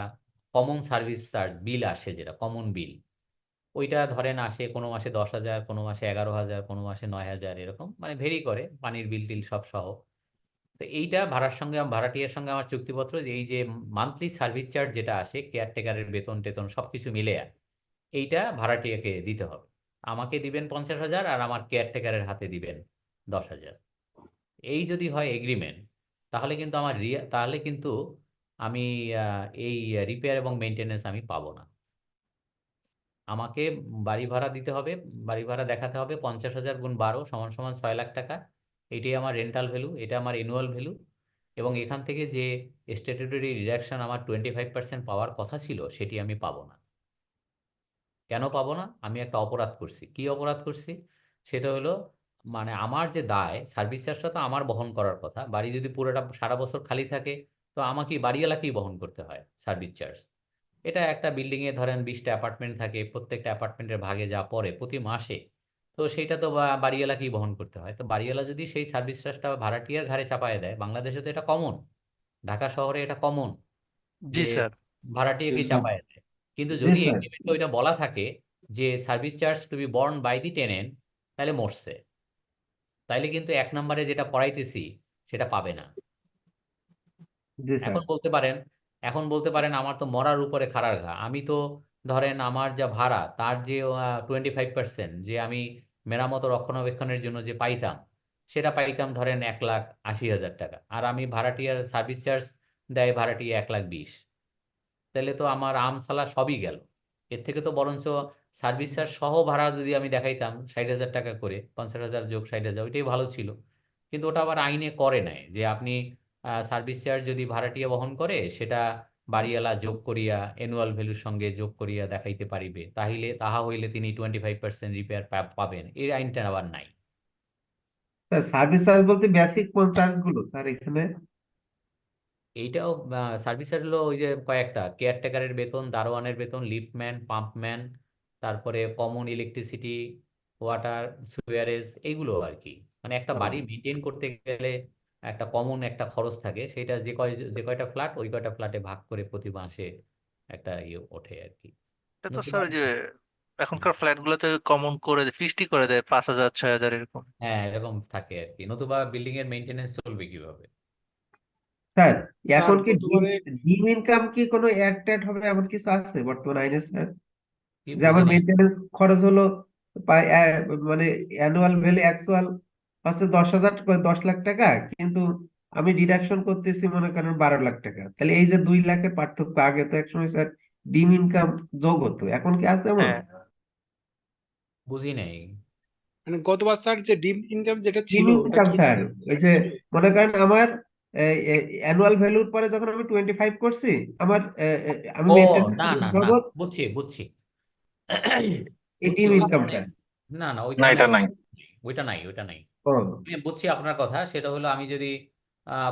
কমন সার্ভিস চার্জ বিল আসে, যেটা কমন বিল, ওইটা ধরেন আসে কোনো মাসে 10,000, কোনো মাসে 11,000, কোনো মাসে 9,000, এরকম মানে ভেরি করে, পানির বিল টিল সব সহ। তো এইটা ভাড়াটিয়ার সঙ্গে আমার চুক্তিপত্র, যে এই যে মান্থলি সার্ভিস চার্জ যেটা আসে, কেয়ারটেকারের বেতন টেতন সবকিছু মিলে এইটা ভাড়াটিয়াকে দিতে হবে। আমাকে দিবেন 50,000 আর আমার কেয়ারটেকারের হাতে দিবেন 10,000। এই যদি হয় এগ্রিমেন্ট, তাহলে কিন্তু আমি এই রিপেয়ার এবং মেনটেনেন্স আমি পাবো না। আমাকে বাড়ি ভাড়া দিতে হবে, বাড়ি ভাড়া দেখাতে হবে 50,000 গুণ 12 সমান সমান 6 লাখ টাকা। এটাই আমার রেন্টাল ভ্যালু, এটা আমার অ্যানুয়াল ভ্যালু। এবং এখান থেকে যে স্ট্যাটুটরি ডিডাকশন আমার 25% পাওয়ার কথা ছিল, সেটি আমি পাবো না। কেন পাবো না? আমি একটা অপরাধ করছি। কি অপরাধ করছি? সেটা হলো, মানে আমার যে দায়, সার্ভিস চার্জটা তো আমার বহন করার কথা। বাড়ি যদি পুরোটা সারা বছর খালি থাকে, তো আমাকে বাড়িওয়ালাকেই বহন করতে হয় সার্ভিস চার্জ। এটা একটা বিল্ডিংয়ে ধরেন 20টা অ্যাপার্টমেন্ট থাকে, প্রত্যেকটা অ্যাপার্টমেন্টের ভাগে যা পড়ে প্রতি মাসে, তো সেটা তো বাড়িওয়ালাকেই বহন করতে হয়। তো বাড়িওয়ালা যদি সেই সার্ভিস চার্জটা ভাড়াটিয়ার ঘাড়ে চাপায় দেয়, বাংলাদেশে তো এটা কমন, ঢাকা শহরে এটা কমন জি যে স্যার। ভাড়াটিয়াকে চাপায় দেয়। কিন্তু জি যদি স্যার। এগ্রিমেন্টে ওইটা বলা থাকে যে service charge to be borne by the tenant, তাহলে মরছে। তাইলে কিন্তু 1 নম্বরে যেটা পড়াইতেছি সেটা পাবে না। জি স্যার। এখন বলতে পারেন আমার তো মরার উপরে খাড়ার ঘা। আমি তো ধরেন আমার যা ভাড়া তার যে 25% যে আমি মেরামত ও রক্ষণাবেক্ষণের জন্য যে পাইতাম, সেটা পাইতাম ধরেন 1,80,000 টাকা। আর আমি ভাড়াটিয়ার সার্ভিস চার্জ দেয় ভাড়াটিয়া 1,20,000। তাহলে তো আমার আমসালা সবই গেল। এর থেকে তো বরঞ্চ সার্ভিস চার্জ সহ ভাড়া যদি আমি দেখাইতাম 60,000 টাকা করে, 50,000 যোগ 60,000, ওইটাই ভালো ছিল। কিন্তু ওটা আবার আইনে করে নাই যে আপনি সার্ভিস চার্জ যদি ভাড়াটিয়া বহন করে, সেটা বাড়িওয়ালা যোগ করিয়া অ্যানুয়াল ভ্যালুর সঙ্গে যোগ করিয়া দেখাইতে পারিবে, তাহা হইলে তিনি 25% রিপেয়ার পাবেন। এই আইনটা আবার নাই। সার্ভিস চার্জ বলতে বেসিক কোন চার্জ গুলো স্যার এখানে? এইটাও সার্ভিস চার্জ হলো ওই যে কয়েকটা, কেয়ারটেকারের বেতন, দারোয়ানের বেতন, লিফটম্যান, পাম্পম্যান, তারপরে কমন ইলেকট্রিসিটি, ওয়াটার, সুয়ারেজ, এইগুলো আর কি। মানে একটা বাড়ি মেনটেন করতে গেলে একটা কমন একটা খরচ থাকে, সেটা যে কয়টা ফ্ল্যাট, ওই কয়টা ফ্ল্যাটে ভাগ করে প্রতি মাসে একটা ইয়ে ওঠে আর কি। এটা তো নতুবা স্যার ওই যে এখনকার ফ্ল্যাট গুলোতে কমন করে ফিক্সড করে দেয় 5,000 6,000 এরকম। হ্যাঁ, এরকম থাকে আর কি। নতুবা বিল্ডিং এর মেনটেনেন্স চলবে কিভাবে? স্যার স্যার এখন কি বর্তমানে ডিম ইনকাম কি কোনো অ্যাড ট্যাড হবে এমন কিছু আছে বর্তমান আইনে স্যার? কি যে বুঝি আমার নাই। মেইনটেনেন্স খরচ হলো মানে অ্যানুয়াল ভ্যালু অ্যাকচুয়াল হচ্ছে 10,000 10 লাখ টাকা, কিন্তু আমি ডিডাকশন করতেছি মনে করেন 12 লাখ টাকা, তাহলে এই যে 2 লাখের পার্থক্য, আগে তো একসময় স্যার ডিম ইনকাম যোগ হতো, এখন কি আছে এমন? হ্যাঁ বুঝি নাই। মানে গতবার স্যার যে ডিম ইনকাম যেটা ডিম ছিল ওটা ইনকাম কি স্যার ওই যে মনে করেন আমার অ্যানুয়াল ভ্যালুর পরে যখন আমি 25 করছি, আমার আমি ও, মেইনটেনেন্স না না না, বাবদ বুঝছি বুঝছি এই বুঝছি ডিম ওই ইনকামটা। ধরনের। না না, না, এটা নাই। ওইটা নাই। ও আমি বুঝছি আপনার কথা। সেটা হলো আমি যদি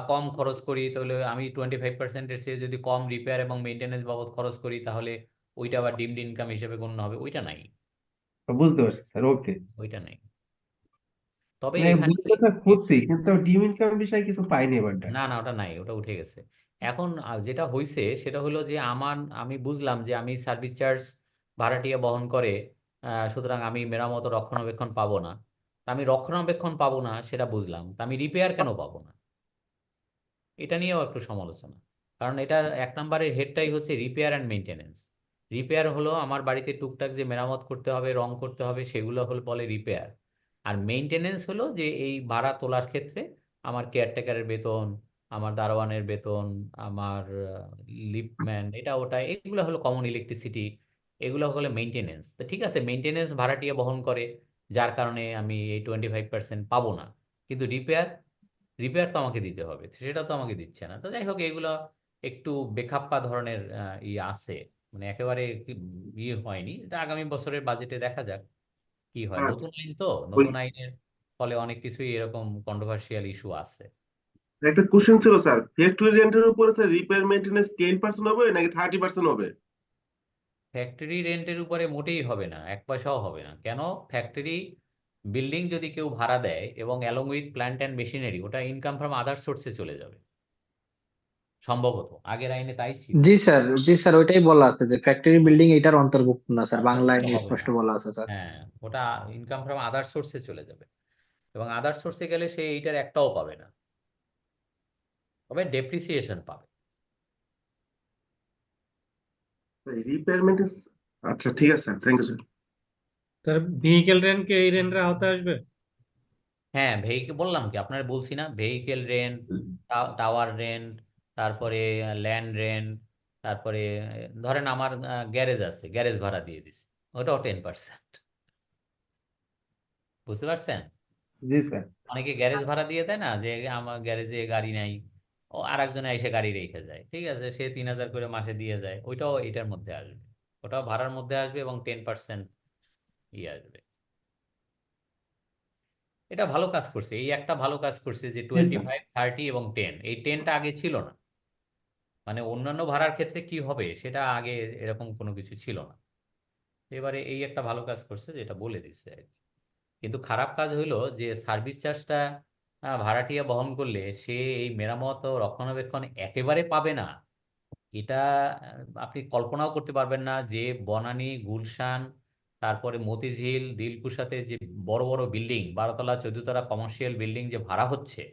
কম খরচ করি, তাহলে আমি 25%-এর চেয়ে যদি কম রিপেয়ার এবং মেনটেনেন্স বাবদ খরচ করি, তাহলে ওইটা আবার ডিমড ইনকাম হিসেবে গণ্য হবে। ওইটা নাই, বুঝতে পারছি স্যার, ওকে। ওইটা নাই। তবে মানে এখানে বুঝতে স্যার খুঁজছি, কিন্তু ডিম ইনকাম বিষয়ে কিছু পাইনি এবার। না না, ওটা নাই, ওটা উঠে গেছে। এখন যেটা হয়েছে সেটা হলো যে আমি বুঝলাম যে আমি সার্ভিস চার্জ ভাড়াটিয়া বহন করে, সুতরাং আমি মেরামত ও রক্ষণাবেক্ষণ পাবো না। তা আমি রক্ষণাবেক্ষণ পাবো না সেটা বুঝলাম, তা আমি রিপেয়ার কেন পাবো না? এটা নিয়েও একটু সমালোচনা। কারণ এটার 1 নম্বরের হেডটাই হচ্ছে রিপেয়ার অ্যান্ড মেনটেনেন্স। রিপেয়ার হলো আমার বাড়িতে টুকটাক যে মেরামত করতে হবে, রং করতে হবে, সেগুলো হলো বলে রিপেয়ার। আর মেইনটেনেন্স হলো যে এই ভাড়া তোলার ক্ষেত্রে আমার কেয়ারটেকারের বেতন, আমার দারোয়ানের বেতন, আমার লিফটম্যান, এটা ওটা, এগুলো হলো কমন ইলেকট্রিসিটি, এগুলো হলো মেইনটেনেন্স। তো ঠিক আছে, মেইনটেনেন্স ভাড়াটিয়া বহন করে, যার কারণে আমি এই 25% পাবো না। কিন্তু রিপেয়ার তো আমাকে দিতে হবে, সেটা তো আমাকে দিচ্ছে না। তো যাই হোক, এগুলো একটু বেখাপ্পা ধরনের আছে, মানে একেবারে ইয়ে হয়নি। এটা আগামী বছরের বাজেটে দেখা যাক কি হয়। আর নতুন আইন তো, ওই নতুন আইনের ফলে অনেক কিছুই এরকম কন্ট্রোভার্সিয়াল ইস্যু আছে। একটা কোশ্চেন ছিল স্যার, ফ্যাক্টরি রেন্টের উপরে স্যার রিপেয়ার মেইনটেনেন্স 10% হবে নাকি 30% হবে? ফ্যাক্টরি রেন্টের উপরে মোটেই হবে না, 1 পয়সাও হবে না। কেন? ফ্যাক্টরি বিল্ডিং যদি কেউ ভাড়া দেয় এবং along with plant and machinery, ওটা ইনকাম ফ্রম আদার সোর্সে চলে যাবে সম্ভবত। আগের আইনে তাই ছিল। জি স্যার ওইটাই বলা আছে যে ফ্যাক্টরি বিল্ডিং এটার অন্তর্ভুক্ত না স্যার, বাংলায় অন্তর্ভুক্ত হবে স্পষ্ট না। বলা আছে স্যার। হ্যাঁ, ওটা ইনকাম ফ্রম আদার সোর্সে চলে যাবে, এবং আদার সোর্সে গেলে সে এইটার একটাও পাবে না। তবে ডেপ্রিসিয়েশন পাবে। রিপেয়ারমেন্ট আচ্ছা ঠিক আছে sir, thank you sir. Sir vehicle rent কি এই রেন্টের আওতায় আসবে? হ্যাঁ, ভেহিকেল বললাম কি আপনার, বলছি না, ভেহিকেল রেন্ট, টাওয়ার রেন্ট, তারপরে ল্যান্ড রেন্ট, তারপরে ধরেন আমার গ্যারেজ আছে, গ্যারেজ ভাড়া দিয়ে দিছি, ওটাও 10%। বুঝতে পারছেন? জি স্যার। অনেকে গ্যারেজ ভাড়া দিয়ে দেয় না, যে আমার গ্যারেজে গাড়ি নাই, ও আরেকজনে এসে গাড়ি রেখে যায়, ঠিক আছে, সে 3,000 করে মাসে দিয়ে যায়, ওইটাও এটার মধ্যে আসবে, ওটাও ভাড়ার মধ্যে আসবে এবং 10% ইয়ে আসবে। এটা ভালো কাজ করছে, এই একটা ভালো কাজ করছে যে 25, 30 এবং 10, এই 10টা আগে ছিল না। মানে অন্যান্য ভাড়ার ক্ষেত্রে কি হবে সেটা আগে এরকম কোনো কিছু ছিল না। এবারে এই একটা ভালো কাজ করছে যেটা বলে দিচ্ছে আর কি। কিন্তু খারাপ কাজ হইলো যে সার্ভিস চার্জটা ভাড়াটিয়া বহন করলে সে এই মেরামত ও রক্ষণাবেক্ষণ একেবারে পাবে না। এটা আপনি কল্পনাও করতে পারবেন না যে বনানী, গুলশান, তারপরে মতিঝিল, দিলকুশাতে যে বড় বড় বিল্ডিং, 12তলা 14তলা কমার্শিয়াল বিল্ডিং যে ভাড়া হচ্ছে,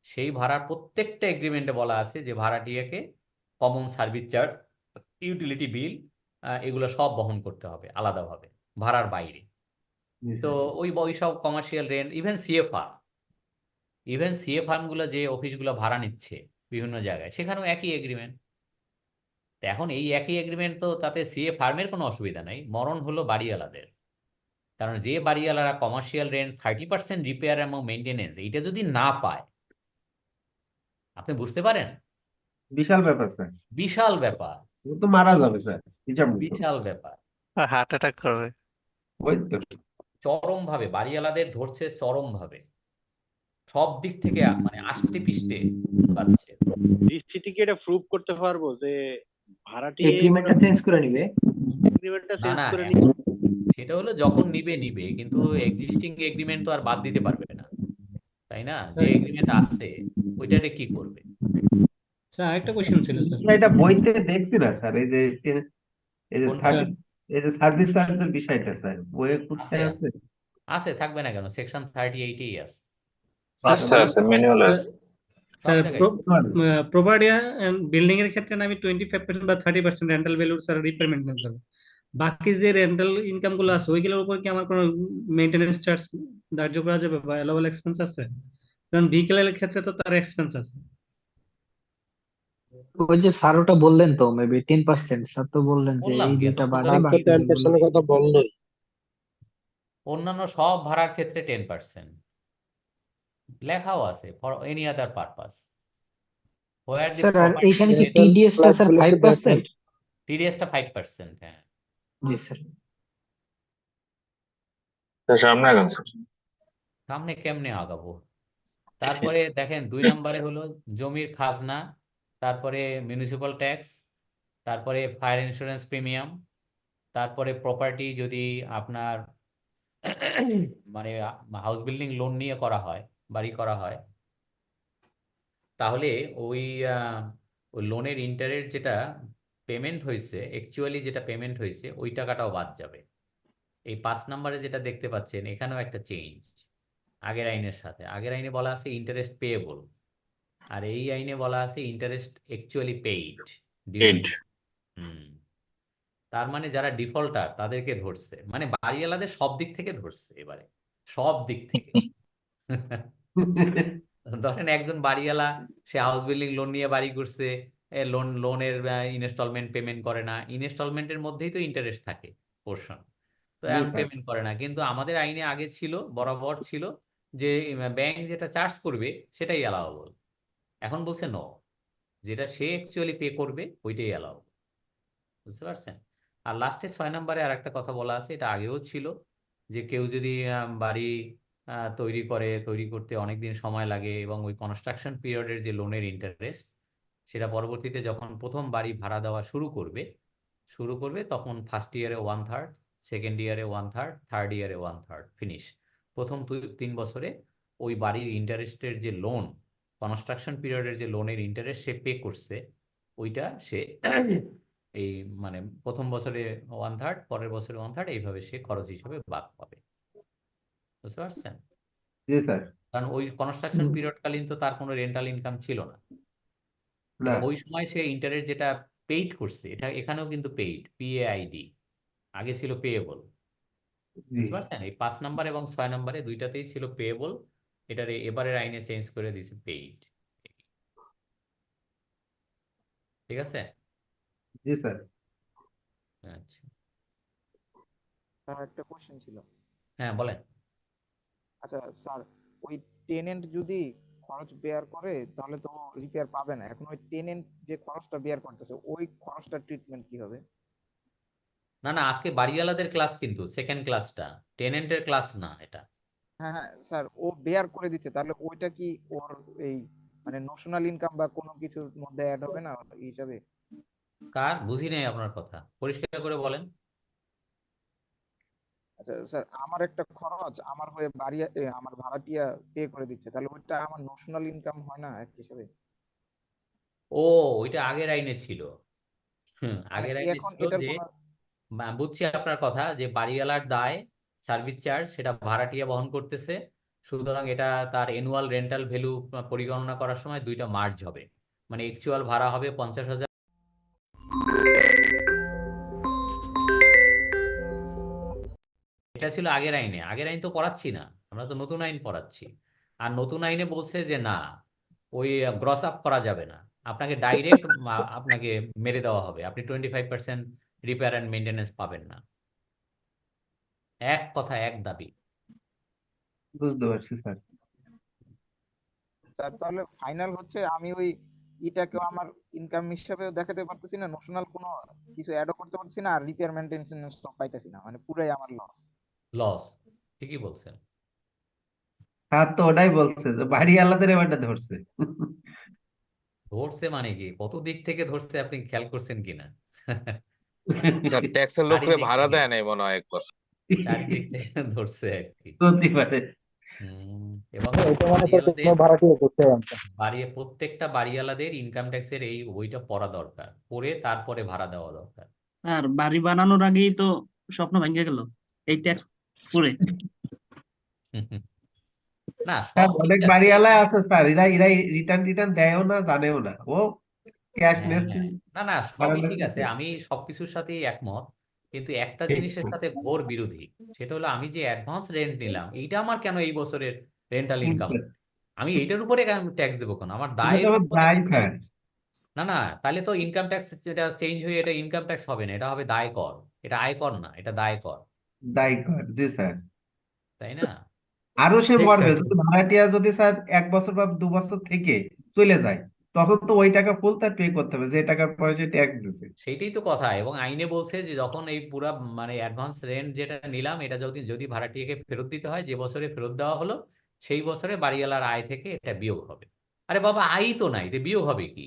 সেই ভাড়ার প্রত্যেকটা এগ্রিমেন্টে বলা আছে যে ভাড়াটিয়াকে common service charge, utility bill, এগুলো সব বহন করতে হবে আলাদাভাবে ভাড়ার বাইরে। তো ওই সব কমার্শিয়াল রেন্ট, ইভেন সিএ ফার্মগুলো যে অফিসগুলো ভাড়া নিচ্ছে বিভিন্ন জায়গায়, সেখানেও একই এগ্রিমেন্ট। তো এখন এই একই এগ্রিমেন্ট, তো তাতে সিএ ফার্মের কোনো অসুবিধা নাই, মরণ হলো বাড়িওয়ালাদের। কারণ যে বাড়িওয়ালারা কমার্শিয়াল রেন্ট 30% রিপেয়ার এবং মেনটেনেন্স এইটা যদি না পায়, আপনি বুঝতে পারেন বিশাল ব্যাপার স্যার। বিশাল ব্যাপার, ও তো মারা যাবে স্যার, হিসাব মতো। বিশাল ব্যাপার। হার্ট অ্যাটাক করবে। ওই তো। চরম ভাবে বাড়িওয়ালাদের ধরছে, চরম ভাবে সব দিক থেকে, মানে আষ্টে পিষ্টে পাচ্ছে। ডিসিটি কি এটা প্রুভ করতে পারবো যে ভাড়াটিয়া এগ্রিমেন্টটা চেঞ্জ করে নিবে? এগ্রিমেন্টটা না চেঞ্জ না, করে নিবে? সেটা হলো যখন নিবে, কিন্তু এক্সিস্টিং এগ্রিমেন্ট তো আর বাদ দিতে পারবে না, তাই না? যে স্যার এগ্রিমেন্ট আছে ওইটাতে কি করবে? স্যার আরেকটা কোশ্চেন ছিল স্যার। এটা বইতে দেখছি না স্যার, এই যে এই যে কোনটা? 30, এই যে সার্ভিস চার্জের বিষয়টা স্যার বইয়ে কোথায় আছে, আছে? আছে, থাকবে না কেন? সেকশন 38-এই আছে, স্যার স্যার সব স্যার জায়গায়। প্রপার্টি এন্ড বিল্ডিং এর ক্ষেত্রে আমি 25% বা 30% রেন্টাল ভ্যালু স্যার রিপেয়ারমেন্ট নিতে হবে। বাকি যে রেন্টাল ইনকাম গুলো আছে ওইগুলোর উপর কি আমার কোনো মেইনটেনেন্স চার্জ ধার্য করা যাবে বা অ্যালাউবল এক্সপেন্স আছে? কারণ ভেহিকেলের ক্ষেত্রে তো তার এক্সপেন্স আছে। ওই যে স্যার ওটা বললেন তো মেবি 10%, স্যার তো বললেন যে বললাম এই কি দুইটা এতক্ষণ বাদে ধরে কি বাকি যেগুলো কথা বললোই। অন্যান্য সব ভাড়ার ক্ষেত্রে 10%, লেখাও আছে for any other purpose, where the sir. আর প্রপার্টি এইখানে ইজ কি টিডিএসটা স্যার 5%? টিডিএসটা 5%। হ্যাঁ, জি স্যার। সামনে কেমনে আগাবো? তারপরে দেখেন 2 নম্বরে হলো জমির খাজনা, তারপরে মিউনিসিপাল ট্যাক্স, তারপরে ফায়ার ইন্স্যুরেন্স প্রিমিয়াম, তারপরে প্রপার্টি যদি আপনার মানে হাউস বিল্ডিং লোন নিয়ে করা হয়, বাড়ি করা হয়, তাহলে ওই ওই লোনের ইন্টারেস্ট যেটা পেমেন্ট হয়েছে, অ্যাকচুয়ালি যেটা পেমেন্ট হয়েছে ওই টাকাটাও বাদ যাবে। এই 5 নম্বরে যেটা দেখতে পাচ্ছেন, এখানেও একটা চেঞ্জ আগের আইনের সাথে। আগের আইনে বলা আছে ইন্টারেস্ট পেয়েবল, আর এই আইনে বলা আছে ইন্টারেস্ট অ্যাকচুয়ালি পেইড ডিউরিং। তার মানে যারা ডিফল্টার তাদেরকে ধরছে, মানে বাড়িওয়ালাদের সব দিক থেকে ধরছে এবারে, সব দিক থেকে। ধরেন একজন বাড়িওয়ালা, সে হাউস বিল্ডিং লোন নিয়ে বাড়ি করছে, লোনের ইনস্টলমেন্ট পেমেন্ট করে না, ইনস্টলমেন্টের মধ্যেই তো ইন্টারেস্ট থাকে পোর্শন, তো এখন পেমেন্ট করে না। কিন্তু আমাদের আইনে আগে ছিল, বরাবর ছিল যে ব্যাংক যেটা চার্জ করবে সেটাই অ্যালাউবল। এখন বলছে নো, যেটা সে অ্যাকচুয়ালি পে করবে ওইটাই অ্যালাউবল। বুঝতে পারছেন? আর লাস্টে 6 নম্বরে আর একটা কথা বলা আছে, এটা আগেও ছিল, যে কেউ যদি বাড়ি তৈরি করতে অনেকদিন সময় লাগে এবং ওই কনস্ট্রাকশন পিরিয়ডের যে লোনের ইন্টারেস্ট, সেটা পরবর্তীতে যখন প্রথম বাড়ি ভাড়া দেওয়া শুরু করবে তখন ফার্স্ট ইয়ারে 1/3, সেকেন্ড ইয়ারে 1/3, থার্ড ইয়ারে 1/3 ফিনিশ। প্রথম 3 বছরে ওই বাড়ির ইন্টারেস্টের যে লোন, কনস্ট্রাকশন পিরিয়ডের যে লোনের ইন্টারেস্ট সে পে করছে, ওইটা সে এই মানে প্রথম বছরে 1/3, পরের বছরে 1/3, এইভাবে সে খরচ হিসাবে বাদ পাবে। বুঝতে পারছেন? জি স্যার। কারণ ওই কনস্ট্রাকশন পিরিয়ড কালীন তো তার কোনো রেন্টাল ইনকাম ছিল না, না এবং ওই সময় সে ইন্টারেস্ট যেটা পেইড করছে এটা এখানেও কিন্তু পেইড, PAID, আগে ছিল পেয়েবল। জি বুঝতে পারছেন? এই 5 নাম্বার এবং 6 নাম্বারে দুইটাতেই ছিল পেয়েবল, এটার এবারের আইনে চেঞ্জ করে দিয়েছে পেইড। ঠিক আছে? জি স্যার। আচ্ছা, স্যার একটা কোশ্চেন ছিল। হ্যাঁ বলেন। আচ্ছা স্যার, ওই টেনেন্ট যদি খরচ বেয়ার করে তাহলে তো রিপেয়ার পাবে না। এখন ওই টেনেন্ট যে খরচটা বেয়ার করতেছে ওই খরচটা ট্রিটমেন্ট কি হবে? না না, আজকে বাড়িওয়ালাদের ক্লাস, কিন্তু সেকেন্ড ক্লাসটা টেনেন্টের ক্লাস না এটা। হ্যাঁ হ্যাঁ স্যার, ও বেয়ার করে দিচ্ছে, তাহলে ওইটা কি ওর এই মানে নোশনাল ইনকাম বা কোনো কিছুর মধ্যে অ্যাড হবে না এই হিসাবে? কার? বুঝি নাই আপনার কথা, পরিষ্কার করে বলেন। আচ্ছা স্যার, আমার একটা খরচ আমার হয়ে আমার ভাড়াটিয়া পে করে দিচ্ছে, তাহলে ওইটা আমার নোশনাল ইনকাম হয় না এক হিসাবে? ও, ওইটা আগের আইনে ছিল। মানে আগের আইনে এখন ছিল এটার যে, কোনো বুঝছি আপনার কথা, যে বাড়িওয়ালার দায়, সার্ভিস চার্জ সেটা ভাড়াটিয়া বহন করতেছে, সুতরাং এটা তার অ্যানুয়াল রেন্টাল ভ্যালু পরিগণনা করার সময় দুইটা মার্জ হবে, মানে অ্যাকচুয়াল ভাড়া হবে 50,000। এটা ছিল আগের আইনে। আগের আইন তো পড়াচ্ছি না, আমরা তো নতুন আইন পড়াচ্ছি। আর নতুন আইনে বলছে যে না, ওই গ্রস আপ করা যাবে না, আপনাকে ডাইরেক্ট আপনাকে মেরে দেওয়া হবে, আপনি 25% রিপেয়ার অ্যান্ড মেনটেন্যান্স পাবেন না। এক কথা এক দাবি। বুঝতে পারছি স্যার। স্যার তাহলে ফাইনাল হচ্ছে আমি ওই এটাকেও আমার ইনকাম হিসাবে দেখাতে পারতেছি না, নোশনাল কোনো কিছু অ্যাডও করতে পারতেছি না, আর রিপেয়ার মেইনটেনেন্স তো পাইতেছি না, মানে পুরাই আমার লস। লস, ঠিকই বলছেন। স্যার তো ওটাই বলছে যে বাড়িওয়ালাদের এবারটা ধরছে। ধরছে মানে কি, কত দিক থেকে ধরছে আপনি খেয়াল করছেন কিনা? স্যার ট্যাক্সের লোকরে চারিদিক ভাড়া থেকে, দেয় নাই মনে হয় একবার। চারিদিক থেকে ধরছে আর কি। হতে পারে। এবং এটা মনে করতে বাড়িওয়ালাদের, কোনো ভাড়াটিয়া করতে পারতাম। প্রত্যেকটা বাড়িওয়ালাদের ইনকাম ট্যাক্সের এই বইটা পড়া দরকার, পড়ে তারপরে ভাড়া দেওয়া দরকার। আর বাড়ি বানানোর আগেই তো স্বপ্ন ভেঙে গেল এই ট্যাক্স করে। না, স্যার সব ঠিক অনেক আছে। বাড়িওয়ালা আছে স্যার, এরা এরা রিটার্ন টিটার্ন দেয়ও না, জানেও না, ও ক্যাশ হ্যাঁ মেসি হ্যাঁ, না না, সবই বারান্দায় ঠিক আছে, থাকে। আমি সবকিছুর সাথেই একমত, কিন্তু একটা ঠিক জিনিসের সাথে ঘোর বিরোধী। সেটা হলো, আমি যে অ্যাডভান্স রেন্ট নিলাম, এইটা আমার কেন এই বছরের রেন্টাল ইনকাম, ঠিক। আমি এইটার উপরে কেন ট্যাক্স দেবো কেন? আমার এটা তো দায়ের আবার উপরে দায় দিতে স্যার। হবে। না না, তাহলে তো ইনকাম ট্যাক্স যেটা চেঞ্জ হয়ে এটা ইনকাম ট্যাক্স হবে না, এটা হবে দায় কর। এটা আয়কর না, এটা দায় কর। দায় কর, জি স্যার। তাই না? আরো সে ঠিক মরবে স্যার ঠিক। যদি ভাড়াটিয়া যদি স্যার 1 বছর বা 2 বছর থেকে চলে যায়, তখন তো ওই টাকা ফুল তার পে করতে হবে যে টাকা পয়সা ট্যাক্স দিছে। সেইটাই তো কথা, এবং আইনে বলছে যে যখন এই পুরা মানে অ্যাডভান্স রেন্ট যেটা নিলাম, এটা যদি যদি ভাড়াটিয়াকে ফেরত দিতে হয়, যে বছরে ফেরত দেওয়া হলো সেই বছরে বাড়িওয়ালার আয় থেকে এটা বিয়োগ হবে। আরে বাবা, আয়ই তো নাই, তো বিয়োগ হবে কি?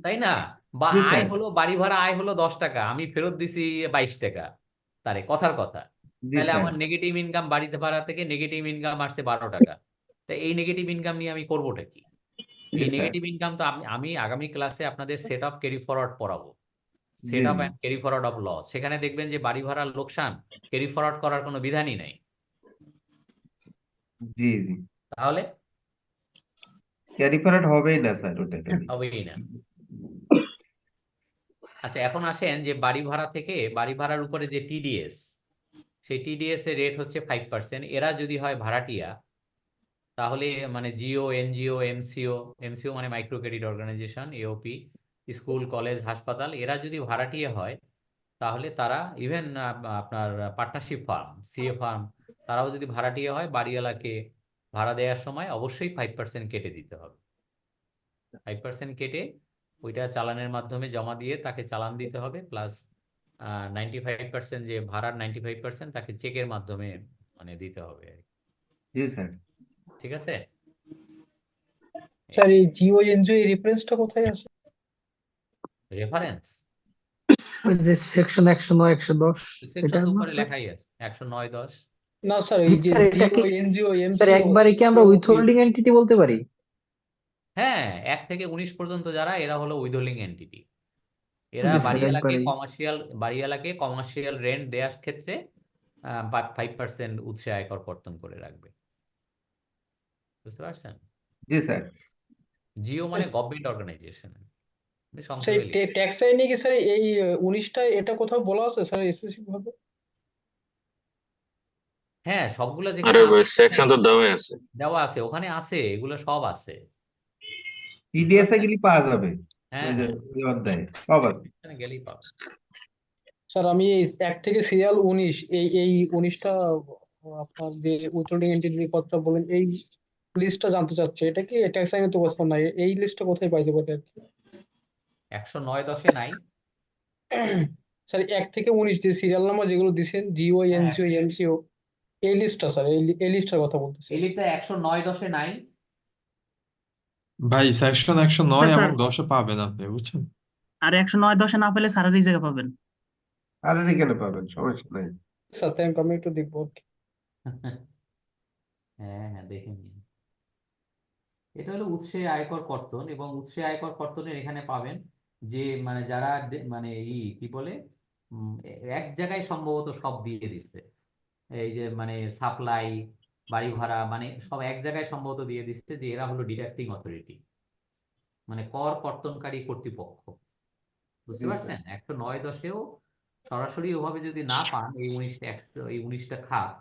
তাই না? বা জি আয় স্যার। হলো, বাড়ি ভাড়া আয় হলো 10 টাকা, আমি ফেরত দিছি 22 টাকা, তারে কথার কথা। জি তাহলে স্যার। আমার নেগেটিভ ইনকাম, বাড়িতে ভাড়া থেকে নেগেটিভ ইনকাম আসছে 12 টাকা। তা এই নেগেটিভ ইনকাম নিয়ে আমি করবোটা কি? জি এই স্যার। নেগেটিভ ইনকাম তো আমি আগামী ক্লাসে আপনাদের সেট আপ ক্যারি ফরওয়ার্ড পড়াবো, জি সেট আপ জি and carry forward of loss. সেখানে দেখবেন যে বাড়ি ভাড়ার লোকসান ক্যারি ফরওয়ার্ড করার কোনো বিধানই নাই। জি জি। তাহলে ক্যারি ফরওয়ার্ড হবেই না স্যার ওটাতে। হবেই না। আচ্ছা, এখন আসেন যে বাড়ি ভাড়া থেকে, বাড়ি ভাড়ার উপরে যে TDS, সেই TDS এর রেট হচ্ছে 5%। এরা যদি হয় ভাড়াটিয়া, তাহলে মানে জিও, NGO, MCO মানে micro credit organisation, AOP, school, college, হাসপাতাল, এরা যদি ভাড়াটিয়া হয়, তাহলে তারা ইভেন আপনার পার্টনারশিপ ফার্ম, CA ফার্ম, তারাও যদি ভাড়াটিয়া হয়, বাড়িওয়ালাকে ভাড়া দেওয়ার সময় অবশ্যই 5% কেটে দিতে হবে। 5% কেটে ওইটা চালানের মাধ্যমে জমা দিয়ে তাকে চালান দিতে হবে, প্লাস 95% যে ভাড়ার 95% তাকে চেকের মাধ্যমে মানে দিতে হবে আর কি। জি স্যার। ঠিক আছে? স্যার এই জিও এনজিও এর রেফারেন্সটা কোথায় আছে? রেফারেন্স ওই যে সেকশন 109 110 সেকশন এটা তো না উপরে স্যার? লেখাই আছে, 109-10। না স্যার, এই যে স্যার এটা জিও কি এনজিও স্যার এমসিও একবারে কি আমরা এওপি। উইথহোল্ডিং এন্টিটি বলতে পারি? হ্যাঁ, 1 থেকে 19 পর্যন্ত যারা, এরা হলো উইথহোল্ডিং এন্টিটি। এরা জি স্যার একবারেই। বাড়িওয়ালাকে কমার্শিয়াল রেন্ট দেওয়ার ক্ষেত্রে 5% উৎসে আয়কর কর্তন করে রাখবে। বুঝতে পারছেন? জি স্যার। জিও মানে গভর্নমেন্ট অর্গানাইজেশন, সেই সংক্ষেপে লিখি। ট্যাক্স আইনে কি স্যার এই 19টা এটা কোথাও বলা আছে স্যার স্পেসিফিক ভাবে? হ্যাঁ, সবগুলো যেখানে আরে আছে সেকশন তো দেওয়াই আছে। দেওয়া আছে, ওখানে আছে, এগুলো সব আছে, বুঝতে পিডিএস এ পারছেন? গেলে পাওয়া যাবে হ্যাঁ ওই যে হ্যাঁ, ওই অধ্যায়ে সব আছে। এখানে গেলেই পাবেন। স্যার আমি এই 1 থেকে সিরিয়াল 19 এই 19টা আপনার যে উইথহোল্ডিং এন্টিটি কথা বলেন এই লিস্টটা জানতে চাচ্ছি, এটা কি ট্যাক্স আইনে তো কোথাও নাই, এই লিস্টটা কোথায় পাইতে পারি আর কি? 109-10-এ নাই। স্যার 1 থেকে 19 যে সিরিয়াল নাম্বার যেগুলো দিছেন জিও হ্যাঁ, এনজিও এমসিও এই লিস্টটা স্যার এই লিস্টটার কথা বলতেছি। এই লিস্টটা 109-10-এ নাই। ভাই সেকশন 109 আচ্ছা এবং স্যার, 10 পাবেন আপনি, বুঝছেন? আর 109-10-এ না পেলে স্যারেরই জায়গা পাবেন। আর এখানে পাবেন, সমস্যা নাই। স্যার থ্যাংক, আমি একটু দেখবো আর কি। হ্যাঁ হ্যাঁ, দেখে নিন। এটা হলো উৎসে আয়কর কর্তন, এবং উৎসে আয়কর কর্তনের এখানে পাবেন যে মানে যারা মানে কি বলে এক জায়গায় সম্ভবত সব দিয়ে দিচ্ছে, এই যে মানে সাপ্লাই, বাড়ি ভাড়া, মানে সব এক জায়গায় সম্ভবত দিয়ে দিচ্ছে যে এরা হলো ডিডাক্টিং অথরিটি, মানে কর কর্তনকারী কর্তৃপক্ষ, বুঝতে পারছেন? 109-10-এও সরাসরি ওভাবে যদি না পান এই 19টা খাত,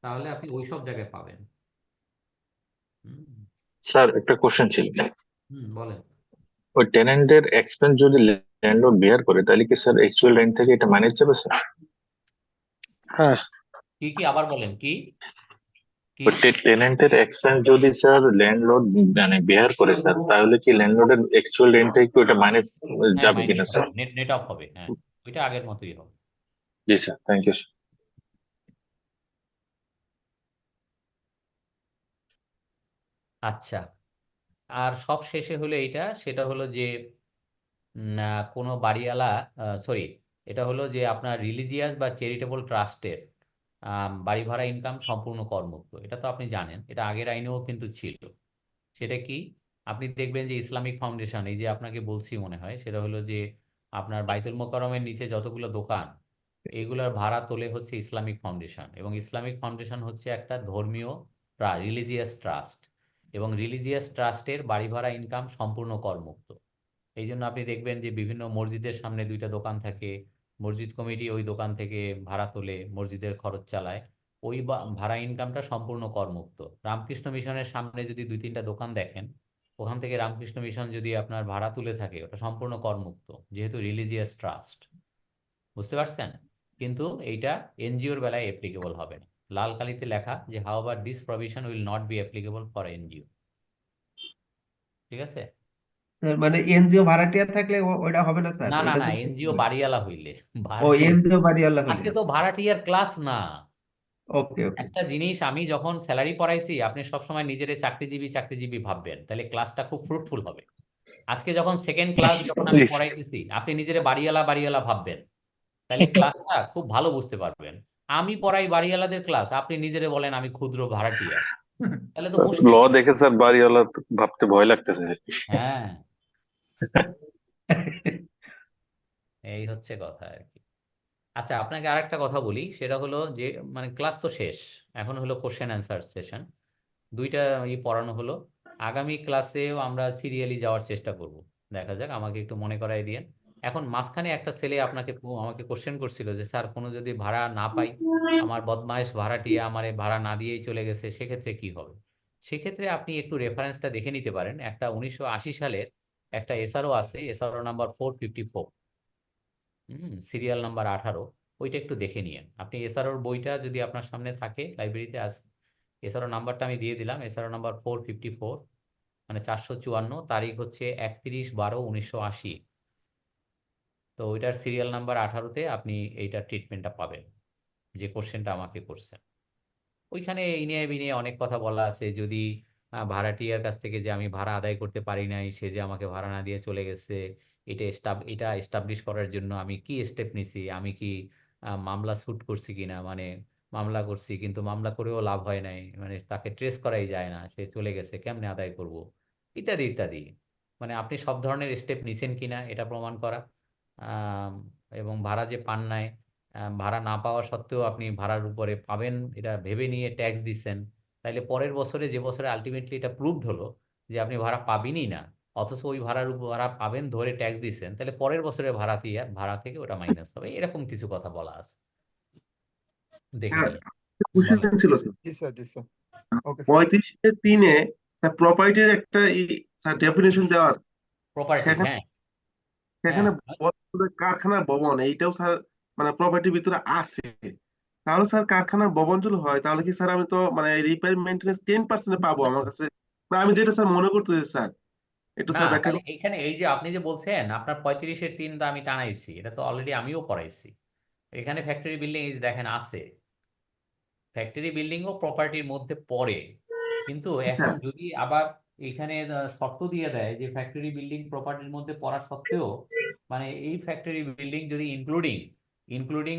তাহলে আপনি ওই সব জায়গায় পাবেন। হুম স্যার একটা কোশ্চেন ছিল, বলেন। ওই টেনেন্টের এক্সপেন্স যদি ল্যান্ডলর্ড বেয়ার করে তাহলে কি স্যার অ্যাকচুয়াল রেন্ট থেকে এটা মাইনাস যাবে স্যার? হ্যাঁ, কি কি আবার বলেন, কি কি? ওই টেনেন্টের এক্সপেন্স যদি স্যার ল্যান্ডলর্ড মানে বেয়ার করে স্যার, তাহলে কি ল্যান্ডলর্ডের অ্যাকচুয়াল রেন্ট থেকে ওটা মাইনাস হ্যাঁ, যাবে মাইনাস কিনা স্যার? হবে, নেট অফ হবে, হ্যাঁ, ওইটা আগের মতোই হবে। জি স্যার, থ্যাংক ইউ স্যার। আচ্ছা, আর সব শেষে হলো এইটা, সেটা হলো যে কোনো বাড়িওয়ালা, সরি, এটা হলো যে আপনার রিলিজিয়াস বা চ্যারিটেবল ট্রাস্টের বাড়ি ভাড়া ইনকাম সম্পূর্ণ করমুক্ত। এটা তো আপনি জানেন, এটা আগের আইনেও কিন্তু ছিল। সেটা কি, আপনি দেখবেন যে ইসলামিক ফাউন্ডেশন, এই যে আপনাকে বলছি মনে হয়, সেটা হলো যে আপনার বাইতুল মোকাররমের নিচে যতগুলো দোকান, এইগুলোর ভাড়া তোলে হচ্ছে ইসলামিক ফাউন্ডেশন, এবং ইসলামিক ফাউন্ডেশন হচ্ছে একটা ধর্মীয় রিলিজিয়াস ট্রাস্ট, এবং রিলিজিয়াস ট্রাস্টের বাড়ি ভাড়া ইনকাম সম্পূর্ণ করমুক্ত। এই জন্য আপনি দেখবেন যে বিভিন্ন মসজিদের সামনে 2টা দোকান থাকে, মসজিদ কমিটি ওই দোকান থেকে ভাড়া তোলে, মসজিদের খরচ চালায়, ওই ভাড়া ইনকামটা সম্পূর্ণ করমুক্ত। রামকৃষ্ণ মিশনের সামনে যদি 2-3টা দোকান দেখেন, ওখান থেকে রামকৃষ্ণ মিশন যদি আপনার ভাড়া তুলে থাকে, ওটা সম্পূর্ণ করমুক্ত, যেহেতু রিলিজিয়াস ট্রাস্ট, বুঝতে পারছেন? কিন্তু এইটা এনজিওর বেলায় অ্যাপ্লিকেবল হবে না, লাল কালিতে লেখা যে however this provision will not be applicable for NGO. ঠিক আছে? মানে এনজিও ভাড়াটিয়া থাকলে ওইটা হবে না স্যার, না না ওইটা না, যদি এনজিও বাড়িওয়ালা হইলে। ও ভাড়াটিয়া এনজিও বাড়িওয়ালা হলে। আজকে তো ভাড়াটিয়ার ক্লাস না। ওকে ওকে। একটা জিনিস, আমি যখন স্যালারি পড়াইছি, আপনি সবসময় নিজের চাকরিজীবী চাকরিজীবী ভাববেন, তাহলে ক্লাসটা খুব ফ্রুটফুল হবে। আজকে যখন সেকেন্ড ক্লাস যখন আমি পড়াইতেছি, আপনি নিজের বাড়িওয়ালা বাড়িওয়ালা ভাববেন, তাহলে ক্লাসটা খুব ভালো বুঝতে পারবেন। আমি পড়াই বাড়িওয়ালাদের ক্লাস, আপনি নিজেরে বলেন আমি ক্ষুদ্র ভাড়াটিয়া, তাহলে তো ল মুশকিল। দেখে স্যার বাড়িওয়ালা ভাবতে ভয় লাগতেছে। হ্যাঁ, এই হচ্ছে কথা আর কি। আচ্ছা, আপনাকে আরেকটা কথা বলি, সেটা হলো যে মানে ক্লাস তো শেষ, এখন হলো কোশ্চেন অ্যান্সার সেশন, 2টা পড়ানো হলো। আগামী ক্লাসেও আমরা সিরিয়ালি যাওয়ার চেষ্টা করব, দেখা যাক, আমাকে একটু মনে করাই দিয়েন। এখন মাঝখানে একটা ছেলে আমাকে কোশ্চেন করছিল যে স্যার, কোনো যদি ভাড়া না পাই, আমার বদমাইশ ভাড়াটিয়া আমারে ভাড়া না দিয়েই চলে গেছে, সেক্ষেত্রে কি হবে? সেক্ষেত্রে আপনি একটু রেফারেন্সটা দেখে নিতে পারেন, একটা 1980 সালের একটা এসআরও আছে, এসআরও নাম্বার 454, সিরিয়াল নাম্বার 18, ওইটা একটু দেখে নিয়েন আপনি। এসআরওর বইটা যদি আপনার সামনে থাকে, লাইব্রেরিতে আছে, এসআরও নাম্বারটা আমি দিয়ে দিলাম, এসআরও নাম্বার 454, মানে 454, তারিখ হচ্ছে 31/12/1980। তো ওইটার সিরিয়াল নাম্বার 18-তে আপনি এইটার ট্রিটমেন্টটা পাবেন, যে কোশ্চেনটা আমাকে করছেন। ওইখানে এই নিয়ে বিনিয়ে অনেক কথা বলা আছে, যদি ভাড়াটিয়ার কাছ থেকে যে আমি ভাড়া আদায় করতে পারি নাই, সে যে আমাকে ভাড়া না দিয়ে চলে গেছে, এটা এস্টাবলিশ করার জন্য আমি কি স্টেপ নিছি, আমি কি মামলা স্যুট করছি কিনা, মানে মামলা করছি কিন্তু মামলা করেও লাভ হয় নাই, মানে তাকে ট্রেস করাই যায় না, সে চলে গেছে, কেমনে আদায় করব, ইত্যাদি ইত্যাদি। মানে আপনি সব ধরনের স্টেপ নিছেন কিনা এটা প্রমাণ করা, আম, এবং ভাড়া যে পান নাই, ভাড়া না পাওয়া সত্ত্বেও আপনি ভাড়ার উপরে পাবেন এটা ভেবে নিয়ে ট্যাক্স দিচ্ছেন, তাইলে পরের বছরে, যে বছরে আলটিমেটলি এটা প্রুভড হলো, যে আপনি ভাড়া পাবেনই না, অথচ ওই ভাড়ার উপর ভাড়া পাবেন ধরে ট্যাক্স দিচ্ছেন, তাহলে পরের বছরের ভাড়া থেকে ওটা মাইনাস হবে, এরকম কিছু কথা বলা আছে, দেখে হ্যাঁ, নিন। কোশ্চেন বলেন। ছিল স্যার জি স্যার, জি স্যার। Okay sir. 35-3 স্যার প্রপার্টির একটা স্যার ডেফিনেশন দেওয়া আছে, প্রপার্টি, সেখানে হ্যাঁ সেখানে হ্যাঁ কারখানার ভবন এইটাও স্যার মানে প্রপার্টির ভিতরে আছে। তাহলে স্যার কারখানার ভবন যদি হয় তাহলে কি স্যার আমি তো মানে রিপেয়ার মেইনটেনেন্স 10% পাবো আমার কাছে, না আমি যেটা স্যার মনে করতেছি স্যার, একটু না, স্যার ব্যাখ্যা তাহলে এইখানে এই যে আপনি যে বলছেন আপনার 35-3 তো আমি টানাইছি, এটা তো অলরেডি আমিও করাইছি। এখানে ফ্যাক্টরি বিল্ডিং এই যে দেখেন আছে, ফ্যাক্টরি বিল্ডিং ও প্রপার্টির মধ্যে পড়ে, কিন্তু এখন স্যার। যদি আবার এখানে শর্ত দিয়ে দেয় যে ফ্যাক্টরি বিল্ডিং প্রপার্টির মধ্যে পড়া সত্ত্বেও মানে এই ফ্যাক্টরি বিল্ডিং যদি including including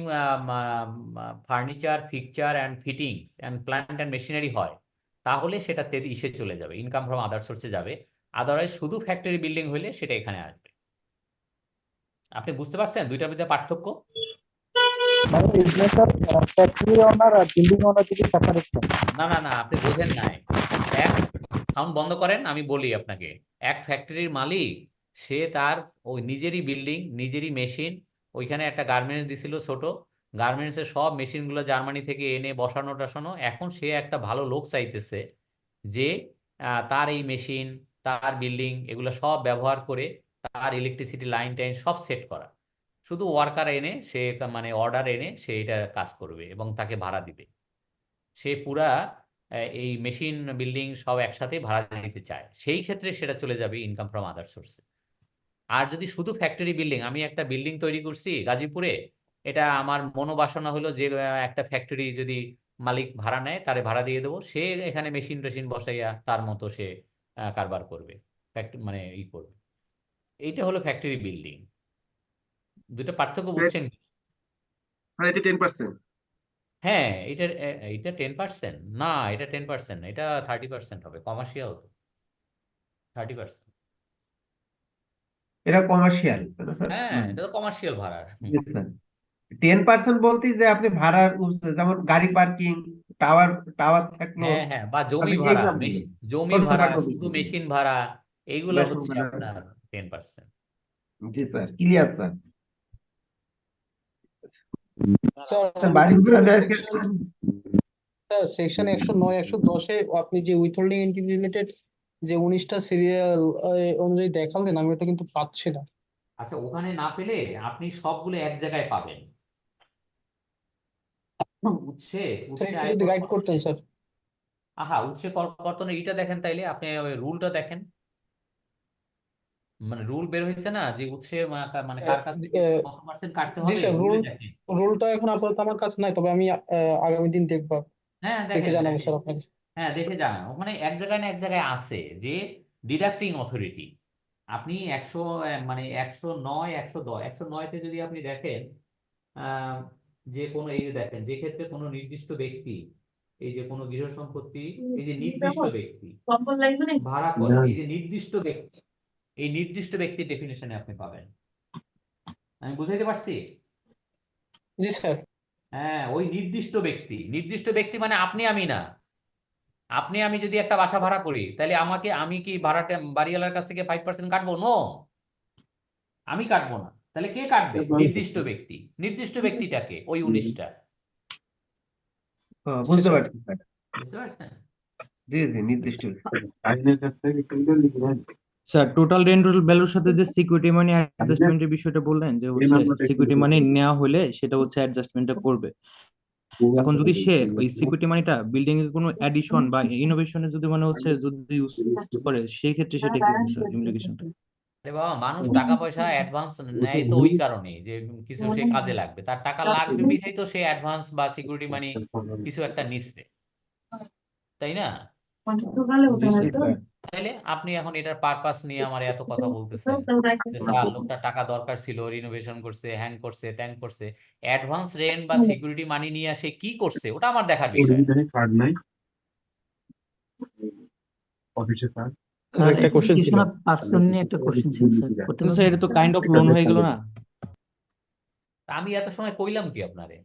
furniture, fixture and fittings and plant and machinery হয়, তাহলে সেটা 33-এ চলে যাবে, ইনকাম ফ্রম আদার সোর্সে যাবে। আদারওয়াইজ শুধু ফ্যাক্টরি বিল্ডিং হলে সেটা এখানে আসবে। আপনি বুঝতে পারছেন দুইটার মধ্যে পার্থক্য? মানে এগুলো স্যার ফ্যাক্টরি ওনার আর বিল্ডিং ওনার যদি সেপারেট থাকে। না না না, আপনি বোঝেন নাই। এক, সাউন্ড বন্ধ করেন, আমি বলি আপনাকে। এক ফ্যাক্টরির মালিক, সে তার ওই নিজেরই বিল্ডিং, নিজেরই মেশিন, ওইখানে একটা গার্মেন্টস দিছিল ছোট, গার্মেন্টসের সব মেশিনগুলো জার্মানি থেকে এনে বসানো টাসানো, এখন সে একটা ভালো লোক চাইতেছে যে তার এই মেশিন, তার বিল্ডিং এগুলো সব ব্যবহার করে তার ইলেকট্রিসিটি লাইন টাইন সব সেট করা, শুধু ওয়ার্কার এনে সে মানে অর্ডার এনে সে এটা কাজ করবে এবং তাকে ভাড়া দিবে। সে পুরা এই মেশিন বিল্ডিং সব একসাথে ভাড়া নিতে চায়, সেই ক্ষেত্রে সেটা চলে যাবে ইনকাম ফ্রম আদার সোর্সে। আর যদি শুধু ফ্যাক্টরি বিল্ডিং, আমি একটা বিল্ডিং তৈরি করছি গাজীপুরে, এটা আমার মনোবাসনা হলো যে একটা ফ্যাক্টরি যদি মালিক ভাড়া নেয় তারে ভাড়া দিয়ে দেবো, সে এখানে মেশিন টেশিন বসাইয়া তার মতো সে কারবার করবে, মানে করবে। এইটা হলো ফ্যাক্টরি বিল্ডিং। দুটো পার্থক্য বুঝছেন কি? স্যার এটা 10%। হ্যাঁ, এটা 10%, না এটা 10%, এটা 30% হবে, কমার্শিয়াল তো 30%। এটা কমার্শিয়াল স্যার। হ্যাঁ, এটা তো কমার্শিয়াল ভাড়া। জি স্যার। 10% বলতে যে আপনি ভাড়ার যেমন গাড়ি পার্কিং, টাওয়ার টাওয়ার থাকলো, হ্যাঁ হ্যাঁ, বা জমি তাহলে ভাড়া, এগুলো জমি ভাড়া, ছোটখাটো শুধু বিষয়। মেশিন ভাড়া, এইগুলো মেশিন হচ্ছে ভাড়া। আপনার 10%। জি sir, clear sir. Sir sir আমি বাড়ি কিন্তু ঘোরা যায় আজকে? স্যার সেকশন 109 110-এ আপনি যে উইথহোল্ডিং এন্টিটি রিলেটেড যে 19টা সিরিয়াল অনুযায়ী দেখালেন, আমি ওটা কিন্তু পাচ্ছি না। আচ্ছা, ওখানে না পেলে আপনি সবগুলো এক জায়গায় পাবেন। উৎসে স্যার উৎসে একটু আয় যদি গাইড করতেন করকর্তনে, স্যার। উৎসে করকর্তনে এইটা দেখেন, তাইলে আপনি ওই রুলটা দেখেন, মানে রুল বের হয়েছে না যে উৎসে মানে কার কাছ থেকে কত পার্সেন্ট কাটতে জি হবে, স্যার, রুলে দেখেন। রুলটা এখন আপাতত আমার কাছে নাই, তবে আমি আগামী দিন দেখবো, হ্যাঁ দেখে দেখেন জানাবো দেখেন, স্যার আপনাকে। হ্যাঁ দেখে জানান, ওখানে এক জায়গায় না এক জায়গায় আছে যে ডিডাক্টিং অথরিটি। আপনি 100 মানে 109 110 109-তে যদি আপনি দেখেন আহ, যে কোনো এই যে দেখেন, যে ক্ষেত্রে কোনো নির্দিষ্ট ব্যক্তি, এই যে কোনো গৃহ সম্পত্তি, এই যে নির্দিষ্ট ব্যক্তি ভাড়া করে, এই যে নির্দিষ্ট ব্যক্তি, এই নির্দিষ্ট ব্যক্তির ডেফিনেশনে আপনি পাবেন। আমি বুঝাইতে পারছি? জি স্যার। হ্যাঁ, ওই নির্দিষ্ট ব্যক্তি, নির্দিষ্ট ব্যক্তি মানে আপনি আমি না। আপনি আমি যদি একটা বাসা ভাড়া করি, তাহলে আমি কি ভাড়াটা বাড়িওয়ালার কাছ থেকে 5% কাটবো? নো, আমি কাটবো না। তাহলে কে কাটবে? নির্দিষ্ট ব্যক্তি। নির্দিষ্ট ব্যক্তিটাকে ওই 19টা। বুঝতে পারছি স্যার। বুঝতে পারছেন? জি জি, নির্দিষ্ট। স্যার টোটাল রেন্টাল ভ্যালুর সাথে যে সিকিউরিটি মানি অ্যাডজাস্টমেন্টের বিষয়টা বললেন, যে হচ্ছে সিকিউরিটি মানি নেওয়া হলে সেটা হচ্ছে অ্যাডজাস্টমেন্টটা করবে। এখন যদি সে ওই সিকিউরিটি মানিটা বিল্ডিং এর কোনো অ্যাডিশন বা ইনোভেশনে যদি মানে হচ্ছে যদি ইউজ করে, সেই ক্ষেত্রে সেটা কি হবে স্যার ইমপ্লিকেশনটা? আরে বাবা, মানুষ টাকা পয়সা অ্যাডভান্স নেয় তো ওই কারণে যে কিছু সে কাজে লাগবে, তার টাকা লাগবে বিধাই তো সে অ্যাডভান্স বা সিকিউরিটি মানি কিছু একটা নিচ্ছে, তাই না? তাইলে আপনি এখন এটার পারপাস নিয়ে আমার এত কথা বলতেছেন যে স্যার লোকটা টাকা দরকার ছিল, রিনোভেশন করছে, হ্যাং করছে, ত্যাং করছে, অ্যাডভান্স রেন্ট বা সিকিউরিটি মানি নিয়ে সে কি করছে ওটা আমার দেখার বিষয় না। স্যার একটা কোশ্চেন ছিল, পার্সন নিয়ে একটা কোশ্চেন ছিল স্যার, করতে স্যার এটা তো কাইন্ড অফ লোন হয়ে গেল না? তা আমি এত সময় কইলাম কি আপনারে?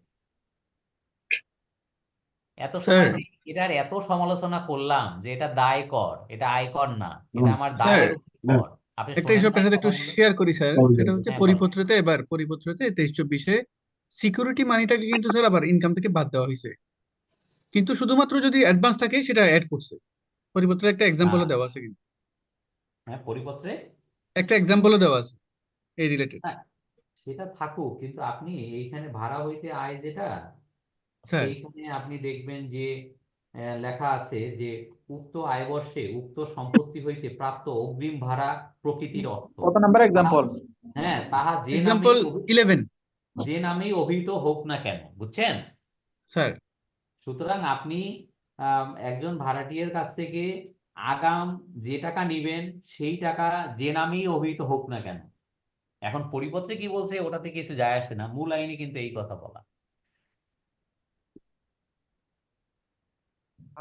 এত স্যার সময় দিয়ে এটার এত সমালোচনা করলাম যে এটা দায় কর, এটা আয়কর না, এটা আমার স্যার দায়ের কর। আপনি একটা শোনেন বিষয় না আপনার সাথে একটু কথাগুলো? শেয়ার করি স্যার, সেটা হচ্ছে হ্যাঁ বলেন। পরিপত্রতে 23-24-এ সিকিউরিটি মানিটাকে কিন্তু স্যার আবার ইনকাম থেকে বাদ দেওয়া হয়েছে, কিন্তু শুধুমাত্র যদি অ্যাডভান্স থাকে সেটা অ্যাড করছে। পরিপত্রে একটা এক্সাম্পলও দেওয়া আছে, কিন্তু হ্যাঁ পরিপত্রে একটা এক্সাম্পলও দেওয়া আছে এই রিলেটেড। হ্যাঁ, সেটা থাকুক, কিন্তু আপনি এইখানে ভাড়া হইতে আয় যেটা, স্যার সেইখানে আপনি দেখবেন যে লেখা আছে যে উক্ত আয়বর্ষে উক্ত সম্পত্তি হইতে প্রাপ্ত অগ্রিম ভাড়া প্রকৃতির অর্থ। কত নাম্বার এক্সাম্পল? হ্যাঁ, তাহা এক্সাম্পল 11 যে নামেই অভিহিত হোক না কেন, বুঝছেন? স্যার। সুতরাং আপনি একজন ভাড়াটিয়ার কাছ থেকে আগাম যে টাকা নিবেন সেই টাকা যে নামেই অভিহিত হোক না কেন, এখন পরিপত্রে কি বলছে ওটাতে কিছু যায় আসে না, মূল আইনে কিন্তু এই কথা বলা।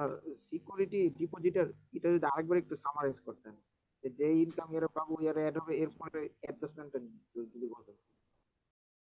আর সিকিউরিটি ডিপোজিটের এটা যদি আরেকবার একটু সামারাইজ করতেন, যে ইনকাম এর পাবো এর অ্যাড হবে, এরপরে অ্যাডজাস্টমেন্টটা যদি বলতেন।